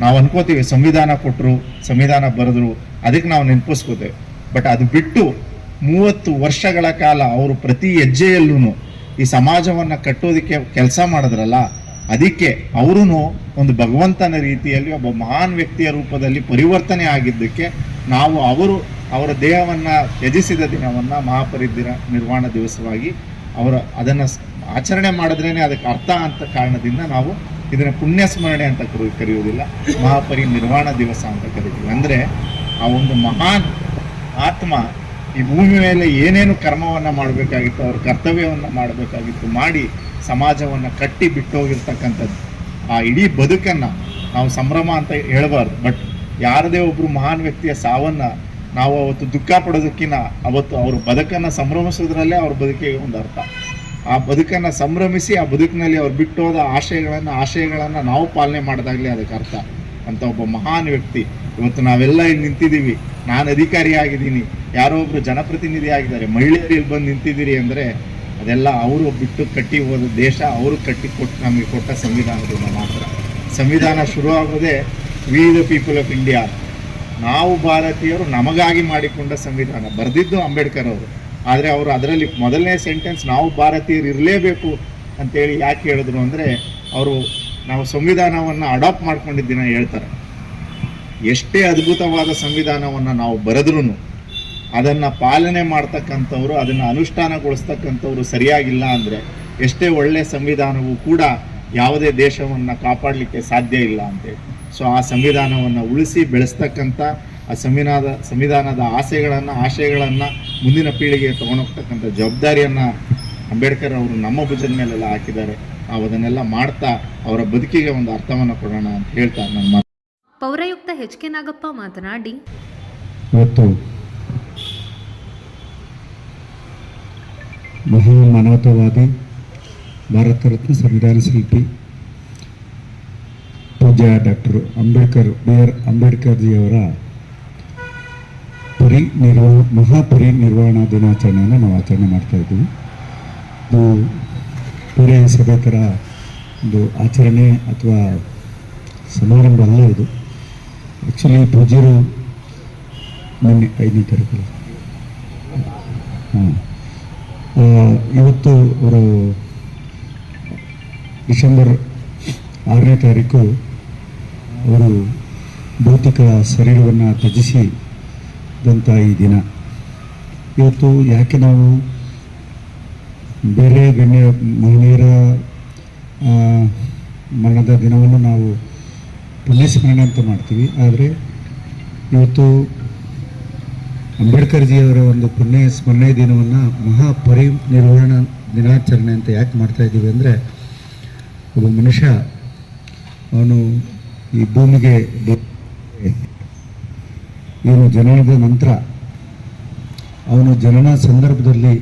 ನಾವು ಅನ್ಕೋತೀವಿ ಸಂವಿಧಾನ ಕೊಟ್ಟರು, ಸಂವಿಧಾನ ಬರೆದ್ರು, ಅದಕ್ಕೆ ನಾವು ನೆನಪಿಸ್ಕೋತೇವೆ. ಬಟ್ ಅದು ಬಿಟ್ಟು 30 ವರ್ಷಗಳ ಕಾಲ ಅವರು ಪ್ರತಿ ಹೆಜ್ಜೆಯಲ್ಲೂ ಈ ಸಮಾಜವನ್ನು ಕಟ್ಟೋದಕ್ಕೆ ಕೆಲಸ ಮಾಡಿದ್ರಲ್ಲ, ಅದಕ್ಕೆ ಅವರೂ ಒಂದು ಭಗವಂತನ ರೀತಿಯಲ್ಲಿ ಒಬ್ಬ ಮಹಾನ್ ವ್ಯಕ್ತಿಯ ರೂಪದಲ್ಲಿ ಪರಿವರ್ತನೆ ಆಗಿದ್ದಕ್ಕೆ ನಾವು ಅವರ ದೇಹವನ್ನು ತ್ಯಜಿಸಿದ ದಿನವನ್ನು ಮಹಾಪರಿನಿರ್ವಾಣ ದಿವಸವಾಗಿ ಅದನ್ನು ಆಚರಣೆ ಮಾಡಿದ್ರೇ ಅದಕ್ಕೆ ಅರ್ಥ ಅಂತ ಕಾರಣದಿಂದ ನಾವು ಇದನ್ನು ಪುಣ್ಯ ಸ್ಮರಣೆ ಅಂತ ಕರೆಯುವುದಿಲ್ಲ, ಮಹಾಪರಿನಿರ್ವಾಣ ದಿವಸ ಅಂತ ಕರಿತೀವಿ. ಅಂದರೆ ಆ ಒಂದು ಮಹಾನ್ ಆತ್ಮ ಈ ಭೂಮಿ ಮೇಲೆ ಏನೇನು ಕರ್ಮವನ್ನು ಮಾಡಬೇಕಾಗಿತ್ತು, ಅವ್ರ ಕರ್ತವ್ಯವನ್ನು ಮಾಡಬೇಕಾಗಿತ್ತು ಮಾಡಿ ಸಮಾಜವನ್ನು ಕಟ್ಟಿ ಬಿಟ್ಟು ಹೋಗಿರ್ತಕ್ಕಂಥದ್ದು. ಆ ಇಡೀ ಬದುಕನ್ನು ನಾವು ಸಂಭ್ರಮ ಅಂತ ಹೇಳಬಾರ್ದು, ಬಟ್ ಯಾರದೇ ಒಬ್ಬರು ಮಹಾನ್ ವ್ಯಕ್ತಿಯ ಸಾವನ್ನು ನಾವು ಅವತ್ತು ದುಃಖ ಪಡೋದಕ್ಕಿಂತ ಅವತ್ತು ಅವ್ರ ಬದುಕನ್ನು ಸಂಭ್ರಮಿಸೋದ್ರಲ್ಲೇ ಅವ್ರ ಬದುಕಿಗೆ ಒಂದು ಅರ್ಥ. ಆ ಬದುಕನ್ನು ಸಂಭ್ರಮಿಸಿ ಆ ಬದುಕಿನಲ್ಲಿ ಅವ್ರು ಬಿಟ್ಟು ಹೋದ ಆಶಯಗಳನ್ನು ನಾವು ಪಾಲನೆ ಮಾಡಿದಾಗಲೇ ಅದಕ್ಕೆ ಅರ್ಥ ಅಂತ ಒಬ್ಬ ಮಹಾನ್ ವ್ಯಕ್ತಿ. ಇವತ್ತು ನಾವೆಲ್ಲ ಇಲ್ಲಿ ನಿಂತಿದ್ದೀವಿ, ನಾನು ಅಧಿಕಾರಿ ಆಗಿದ್ದೀನಿ, ಯಾರೋ ಒಬ್ರು ಜನಪ್ರತಿನಿಧಿ ಆಗಿದ್ದಾರೆ, ಮಹಿಳೆಯರು ಇಲ್ಲಿ ಬಂದು ನಿಂತಿದ್ದೀರಿ ಅಂದರೆ ಅದೆಲ್ಲ ಅವರು ಬಿಟ್ಟು ಕಟ್ಟಿ ಹೋದ ದೇಶ, ಅವರು ನಮಗೆ ಕೊಟ್ಟ ಸಂವಿಧಾನದಿಂದ ಮಾತ್ರ. ಸಂವಿಧಾನ ಶುರುವಾಗೋದೇ we the people of India, ನಾವು ಭಾರತೀಯರು ನಮಗಾಗಿ ಮಾಡಿಕೊಂಡ ಸಂವಿಧಾನ. ಬರೆದಿದ್ದು ಅಂಬೇಡ್ಕರ್ ಅವರು, ಆದರೆ ಅವರು ಅದರಲ್ಲಿ ಮೊದಲನೇ ಸೆಂಟೆನ್ಸ್ ನಾವು ಭಾರತೀಯರು ಇರಲೇಬೇಕು ಅಂತೇಳಿ ಯಾಕೆ ಹೇಳಿದ್ರು ಅಂದರೆ ನಾವು ಸಂವಿಧಾನವನ್ನು ಅಡಾಪ್ಟ್ ಮಾಡ್ಕೊಂಡಿದ್ದಿನ ಹೇಳ್ತಾರೆ. ಎಷ್ಟೇ ಅದ್ಭುತವಾದ ಸಂವಿಧಾನವನ್ನು ನಾವು ಬರೆದ್ರೂ ಅದನ್ನು ಪಾಲನೆ ಮಾಡ್ತಕ್ಕಂಥವ್ರು, ಅದನ್ನು ಅನುಷ್ಠಾನಗೊಳಿಸ್ತಕ್ಕಂಥವ್ರು ಸರಿಯಾಗಿಲ್ಲ ಅಂದರೆ ಎಷ್ಟೇ ಒಳ್ಳೆಯ ಸಂವಿಧಾನವೂ ಕೂಡ ಯಾವುದೇ ದೇಶವನ್ನು ಕಾಪಾಡಲಿಕ್ಕೆ ಸಾಧ್ಯ ಇಲ್ಲ ಅಂತೇಳಿ. ಸೊ ಆ ಸಂವಿಧಾನವನ್ನು ಉಳಿಸಿ ಬೆಳೆಸ್ತಕ್ಕಂಥ ಆ ಸಂವಿಧಾನದ ಆಶಯಗಳನ್ನು ಮುಂದಿನ ಪೀಳಿಗೆಗೆ ತೊಗೊಂಡೋಗ್ತಕ್ಕಂಥ ಜವಾಬ್ದಾರಿಯನ್ನು ಅಂಬೇಡ್ಕರ್ ಅವರು ನಮ್ಮ ಭುಜದ ಮೇಲೆಲ್ಲ ಹಾಕಿದ್ದಾರೆ. ನಾವು ಅದನ್ನೆಲ್ಲ ಮಾಡ್ತಾ ಅವರ ಬದುಕಿಗೆ ಒಂದು ಅರ್ಥವನ್ನು ಕೊಡೋಣ ಅಂತ ಹೇಳ್ತಾ ನನ್ನ ಮಾತು. ಪೌರಾಯುಕ್ತ ಎಚ್ ಕೆ ನಾಗಪ್ಪ ಮಾತನಾಡಿ, ಇವತ್ತು ಮಹಾನ್ ಮಾನವತಾವಾದಿ, ಭಾರತ ರತ್ನ ಸಂವಿಧಾನ ಶಿಲ್ಪಿ ಪೂಜ್ಯ ಡಾಕ್ಟರ್ ಬಿ ಆರ್ ಅಂಬೇಡ್ಕರ್ಜಿಯವರ ಮಹಾಪರಿನಿರ್ವಾಣ ದಿನಾಚರಣೆಯನ್ನು ನಾವು ಆಚರಣೆ ಮಾಡ್ತಾ ಇದ್ದೀವಿ. ಇದು ಬೇರೆ ಸಭೆ ಥರ ಒಂದು ಆಚರಣೆ ಅಥವಾ ಸಮಾರಂಭ ಅಲ್ಲ. ಇದು ಆ್ಯಕ್ಚುಲಿ ಪೂಜ್ಯರು ಮೊನ್ನೆ 5ನೇ ತಾರೀಕು ಇವತ್ತು ಅವರು ಡಿಸೆಂಬರ್ 6ನೇ ತಾರೀಕು ಅವರು ಭೌತಿಕ ಶರೀರವನ್ನು ತ್ಯಜಿಸಿದಂಥ ಈ ದಿನ. ಇವತ್ತು ಯಾಕೆ ನಾವು ಬೇರೆ ಗಣ್ಯ ಮಹನೀಯರ ಮರಣದ ದಿನವನ್ನು ನಾವು ಪುಣ್ಯಸ್ಮರಣೆ ಅಂತ ಮಾಡ್ತೀವಿ, ಆದರೆ ಇವತ್ತು ಅಂಬೇಡ್ಕರ್ಜಿಯವರ ಒಂದು ಪುಣ್ಯ ಸ್ಮರಣೆ ದಿನವನ್ನು ಮಹಾಪರಿನಿರ್ವಾಣ ದಿನಾಚರಣೆ ಅಂತ ಯಾಕೆ ಮಾಡ್ತಾ ಇದ್ದೀವಿ ಅಂದರೆ, ಒಬ್ಬ ಮನುಷ್ಯ ಅವನು ಈ ಭೂಮಿಗೆ ಏನು ಜನನದ ನಂತರ ಅವನು ಜನನ ಸಂದರ್ಭದಲ್ಲಿ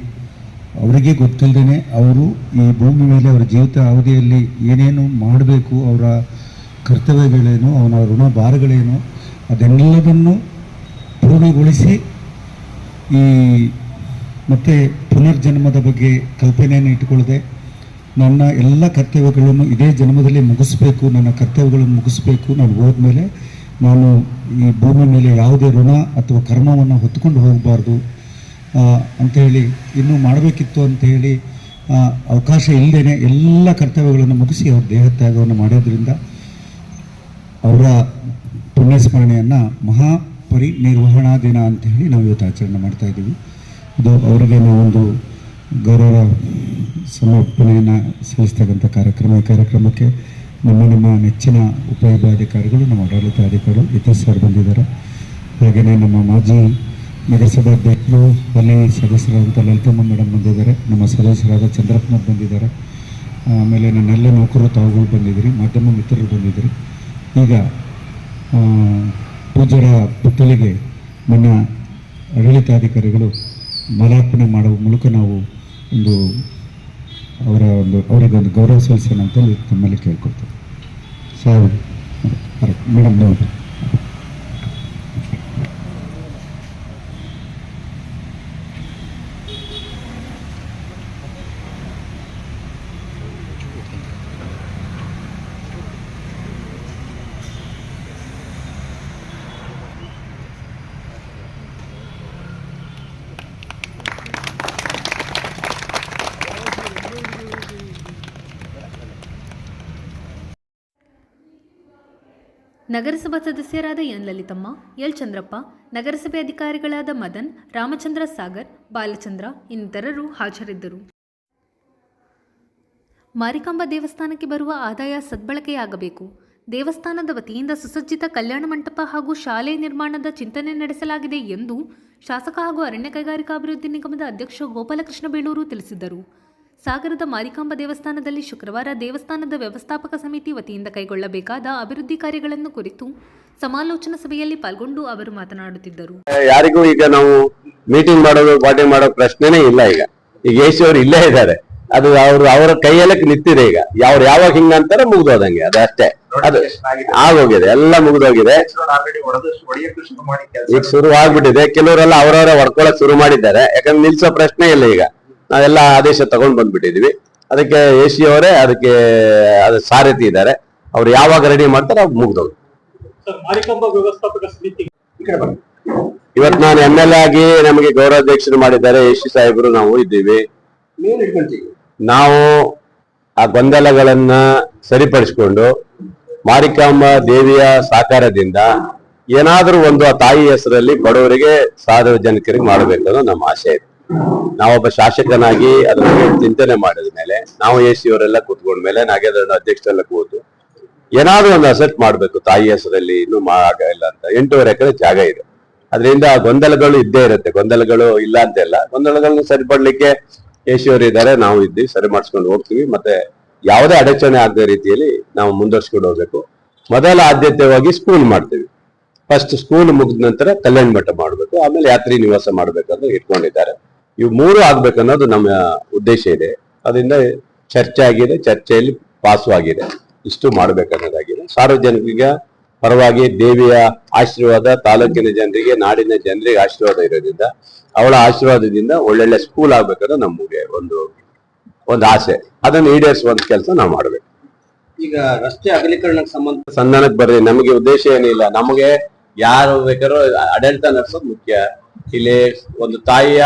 ಅವರಿಗೆ ಗೊತ್ತಿಲ್ಲದೇ ಅವರು ಈ ಭೂಮಿ ಮೇಲೆ ಅವರ ಜೀವಿತ ಅವಧಿಯಲ್ಲಿ ಏನೇನು ಮಾಡಬೇಕು, ಅವರ ಕರ್ತವ್ಯಗಳೇನು, ಅವನ ಋಣ ಭಾರಗಳೇನು, ಅದೆಲ್ಲವನ್ನು ಪೂರ್ಣಗೊಳಿಸಿ ಈ ಮತ್ತೆ ಪುನರ್ಜನ್ಮದ ಬಗ್ಗೆ ಕಲ್ಪನೆಯನ್ನು ಇಟ್ಟುಕೊಳ್ಳದೆ ನನ್ನ ಎಲ್ಲ ಕರ್ತವ್ಯಗಳನ್ನು ಇದೇ ಜನ್ಮದಲ್ಲಿ ಮುಗಿಸ್ಬೇಕು, ನನ್ನ ಕರ್ತವ್ಯಗಳನ್ನು ಮುಗಿಸ್ಬೇಕು, ನಾನು ಹೋದ್ಮೇಲೆ ನಾನು ಈ ಭೂಮಿ ಮೇಲೆ ಯಾವುದೇ ಋಣ ಅಥವಾ ಕರ್ಮವನ್ನು ಹೊತ್ಕೊಂಡು ಹೋಗಬಾರ್ದು ಅಂಥೇಳಿ ಇನ್ನೂ ಮಾಡಬೇಕಿತ್ತು ಅಂಥೇಳಿ ಅವಕಾಶ ಇಲ್ಲದೇ ಎಲ್ಲ ಕರ್ತವ್ಯಗಳನ್ನು ಮುಗಿಸಿ ಅವ್ರ ದೇಹತ್ಯಾಗವನ್ನು ಮಾಡೋದ್ರಿಂದ ಅವರ ಪುಣ್ಯಸ್ಮರಣೆಯನ್ನು ಮಹಾಪರಿನಿರ್ವಹಣಾ ದಿನ ಅಂಥೇಳಿ ನಾವು ಇವತ್ತು ಆಚರಣೆ ಮಾಡ್ತಾ ಇದ್ದೀವಿ. ಇದು ಅವರಿಗೆ ನಾವೊಂದು ಗೌರವ ಸಮರ್ಪಣೆಯನ್ನು ಸಲ್ಲಿಸ್ತಕ್ಕಂಥ ಕಾರ್ಯಕ್ರಮ. ಈ ಕಾರ್ಯಕ್ರಮಕ್ಕೆ ನಮ್ಮ ನೆಚ್ಚಿನ ಉಪವಿಭಾಗಾಧಿಕಾರಿಗಳು, ನಮ್ಮ ಆಡಳಿತಾಧಿಕಾರಿಗಳು ಇತಿಹಾಸ ಬಂದಿದ್ದಾರೆ. ಹಾಗೆಯೇ ನಮ್ಮ ಮಾಜಿ ನಗರಸಭಾಧ್ಯಕ್ಷರು, ಅಲ್ಲಿ ಸದಸ್ಯರಾದಂಥ ಲಲಿತಮ್ಮ ಮೇಡಮ್ ಬಂದಿದ್ದಾರೆ, ನಮ್ಮ ಸದಸ್ಯರಾದ ಚಂದ್ರಪ್ಪನವ್ರು ಬಂದಿದ್ದಾರೆ, ಆಮೇಲೆ ನನ್ನೆಲ್ಲ ನೌಕರರು ತಾವುಗಳು ಬಂದಿದ್ದೀರಿ, ಮಾಧ್ಯಮ ಮಿತ್ರರು ಬಂದಿದ್ದೀರಿ. ಈಗ ಪೂಜ್ಯರ ಪುತ್ಥಳಿಗೆ ನನ್ನ ಆಡಳಿತಾಧಿಕಾರಿಗಳು ಮಾಲಾರ್ಪಣೆ ಮಾಡುವ ಮೂಲಕ ನಾವು ಅವರಿಗೊಂದು ಗೌರವ ಸಲ್ಲಿಸೋಣ ಅಂತೇಳಿ ತಮ್ಮಲ್ಲಿ ಕೇಳ್ಕೊಳ್ತೇವೆ. ಸಾಹೇಬ್ ಮೇಡಮ್ ನೋಡಿ. ನಗರಸಭಾ ಸದಸ್ಯರಾದ ಎನ್ ಲಲಿತಮ್ಮ, ಎಲ್ ಚಂದ್ರಪ್ಪ, ನಗರಸಭೆ ಅಧಿಕಾರಿಗಳಾದ ಮದನ್, ರಾಮಚಂದ್ರ ಸಾಗರ್, ಬಾಲಚಂದ್ರ ಇನ್ನಿತರರು ಹಾಜರಿದ್ದರು. ಮಾರಿಕಾಂಬಾ ದೇವಸ್ಥಾನಕ್ಕೆ ಬರುವ ಆದಾಯ ಸದ್ಬಳಕೆಯಾಗಬೇಕು. ದೇವಸ್ಥಾನದ ವತಿಯಿಂದ ಸುಸಜ್ಜಿತ ಕಲ್ಯಾಣ ಮಂಟಪ ಹಾಗೂ ಶಾಲೆ ನಿರ್ಮಾಣದ ಚಿಂತನೆ ನಡೆಸಲಾಗಿದೆ ಎಂದು ಶಾಸಕ ಹಾಗೂ ಅರಣ್ಯ ಕೈಗಾರಿಕಾಭಿವೃದ್ಧಿ ನಿಗಮದ ಅಧ್ಯಕ್ಷ ಗೋಪಾಲಕೃಷ್ಣ ಬೇಳೂರು ತಿಳಿಸಿದರು. ಸಾಗರದ ಮಾರಿಕಾಂಬಾ ದೇವಸ್ಥಾನದಲ್ಲಿ ಶುಕ್ರವಾರ ದೇವಸ್ಥಾನದ ವ್ಯವಸ್ಥಾಪಕ ಸಮಿತಿ ವತಿಯಿಂದ ಕೈಗೊಳ್ಳಬೇಕಾದ ಅಭಿವೃದ್ಧಿ ಕಾರ್ಯಗಳನ್ನು ಕುರಿತು ಸಮಾಲೋಚನಾ ಸಭೆಯಲ್ಲಿ ಪಾಲ್ಗೊಂಡು ಅವರು ಮಾತನಾಡುತ್ತಿದ್ದರು. ಯಾರಿಗೂ ಈಗ ನಾವು ಮೀಟಿಂಗ್ ಮಾಡೋದು ಪಾರ್ಟಿ ಮಾಡೋ ಪ್ರಶ್ನೆನೇ ಇಲ್ಲ. ಈಗ ಎಸಿ ಅವರು ಇಲ್ಲೇ ಇದ್ದಾರೆ, ಅದು ಅವರ ಕೈಯಲ್ಲೇ ನಿಂತಿದೆ. ಈಗ ಯಾವಾಗ ಹಿಂಗಂತಾರೆ ಮುಗ್ದೋದಂಗೆ, ಅದಷ್ಟೇ. ಅದು ಆಗೋಗಿದೆ, ಎಲ್ಲ ಮುಗ್ದೋಗಿದೆ. ಈಗ ಶುರು ಆಗ್ಬಿಟ್ಟಿದೆ. ಕೆಲವರೆಲ್ಲ ಅವರವರೇ ಹೊಡ್ಕೊಳಕ್ ಶುರು ಮಾಡಿದ್ದಾರೆ. ಯಾಕಂದ್ರೆ ನಿಲ್ಸೋ ಪ್ರಶ್ನೆ ಇಲ್ಲ. ಈಗ ನಾವೆಲ್ಲ ಆದೇಶ ತಗೊಂಡ್ ಬಂದ್ಬಿಟ್ಟಿದೀವಿ. ಅದಕ್ಕೆ ಎಸಿ ಅವರೇ ಅದಕ್ಕೆ ಅದು ಸಾರಥಿ ಇದ್ದಾರೆ. ಅವ್ರು ಯಾವಾಗ ರೆಡಿ ಮಾಡ್ತಾರೆ ಅವಾಗ ಮುಗ್ದೋಗಿ. ಇವತ್ತು ನಾನು MLA ಆಗಿ ನಮಗೆ ಗೌರವಾಧ್ಯಕ್ಷರು ಮಾಡಿದ್ದಾರೆ. ಎಸಿ ಸಾಹೇಬರು ನಾವು ಇದ್ದೀವಿ. ನಾವು ಆ ಗೊಂದಲಗಳನ್ನ ಸರಿಪಡಿಸಿಕೊಂಡು ಮಾರಿಕಾಂಬಾ ದೇವಿಯ ಸಹಕಾರದಿಂದ ಏನಾದ್ರೂ ಒಂದು ಆ ತಾಯಿ ಹೆಸರಲ್ಲಿ ಬಡವರಿಗೆ ಸಾರ್ವಜನಿಕರಿಗೆ ಮಾಡಬೇಕನ್ನೋ ನಮ್ಮ ಆಸೆ ಇದೆ. ನಾವೊಬ್ಬ ಶಾಸಕನಾಗಿ ಅದ್ರ ಬಗ್ಗೆ ಚಿಂತನೆ ಮಾಡಿದ ಮೇಲೆ ನಾವು ಎಸಿ ಅವರೆಲ್ಲ ಕೂತ್ಕೊಂಡ್ಮೇಲೆ ನಾಗೇಂದ್ರ ಅಧ್ಯಕ್ಷರೆಲ್ಲ ಕೂತು ಏನಾದ್ರೂ ಒಂದು ಅಸೆಟ್ ಮಾಡ್ಬೇಕು ತಾಯಿ ಹೆಸರಲ್ಲಿ. ಇನ್ನೂ ಆಗಲ್ಲ ಅಂತ 8.5 ಎಕರೆ ಜಾಗ ಇದೆ. ಅದರಿಂದ ಗೊಂದಲಗಳು ಇದ್ದೇ ಇರುತ್ತೆ. ಗೊಂದಲಗಳು ಇಲ್ಲ ಅಂತೆಲ್ಲ, ಗೊಂದಲಗಳನ್ನ ಸರಿಪಡ್ಲಿಕ್ಕೆ ಎಸಿ ಅವರು ಇದ್ದಾರೆ, ನಾವು ಇದ್ದೀವಿ, ಸರಿ ಮಾಡಿಸ್ಕೊಂಡು ಹೋಗ್ತೀವಿ. ಮತ್ತೆ ಯಾವುದೇ ಅಡಚಣೆ ಆಗದ ರೀತಿಯಲ್ಲಿ ನಾವು ಮುಂದುವರ್ಸ್ಕೊಂಡು ಹೋಗ್ಬೇಕು. ಮೊದಲ ಆದ್ಯತೆಯಾಗಿ ಸ್ಕೂಲ್ ಮಾಡ್ತೀವಿ. ಫಸ್ಟ್ ಸ್ಕೂಲ್ ಮುಗಿದ ನಂತರ ಕಲ್ಯಾಣ ಮಠ ಮಾಡ್ಬೇಕು, ಆಮೇಲೆ ಯಾತ್ರಿ ನಿವಾಸ ಮಾಡ್ಬೇಕಂತ ಇಟ್ಕೊಂಡಿದ್ದಾರೆ. ಇವು 3 ಆಗ್ಬೇಕನ್ನೋದು ನಮ್ಮ ಉದ್ದೇಶ ಇದೆ. ಅದರಿಂದ ಚರ್ಚೆ ಆಗಿದೆ, ಚರ್ಚೆಯಲ್ಲಿ ಪಾಸು ಆಗಿದೆ. ಇಷ್ಟು ಮಾಡ್ಬೇಕನ್ನೋದಾಗಿದೆ. ಸಾರ್ವಜನಿಕರಿಗೆ ಪರವಾಗಿ ದೇವಿಯ ಆಶೀರ್ವಾದ, ತಾಲೂಕಿನ ಜನರಿಗೆ, ನಾಡಿನ ಜನರಿಗೆ ಆಶೀರ್ವಾದ ಇರೋದ್ರಿಂದ ಅವಳ ಆಶೀರ್ವಾದದಿಂದ ಒಳ್ಳೊಳ್ಳೆ ಸ್ಕೂಲ್ ಆಗ್ಬೇಕಾದ್ರೆ ನಮಗೆ ಒಂದು ಆಸೆ, ಅದನ್ನು ಈಡೇರಿಸುವಂತ ಕೆಲಸ ನಾವು ಮಾಡ್ಬೇಕು. ಈಗ ರಸ್ತೆ ಅಗಲೀಕರಣಕ್ಕೆ ಸಂಧಾನಕ್ಕೆ ಬರ್ರಿ, ನಮಗೆ ಉದ್ದೇಶ ಏನಿಲ್ಲ. ನಮಗೆ ಯಾರು ಬೇಕಾದ್ರೂ ಆಡಳಿತ ನಡೆಸೋದು ಮುಖ್ಯ. ಇಲ್ಲಿ ಒಂದು ತಾಯಿಯ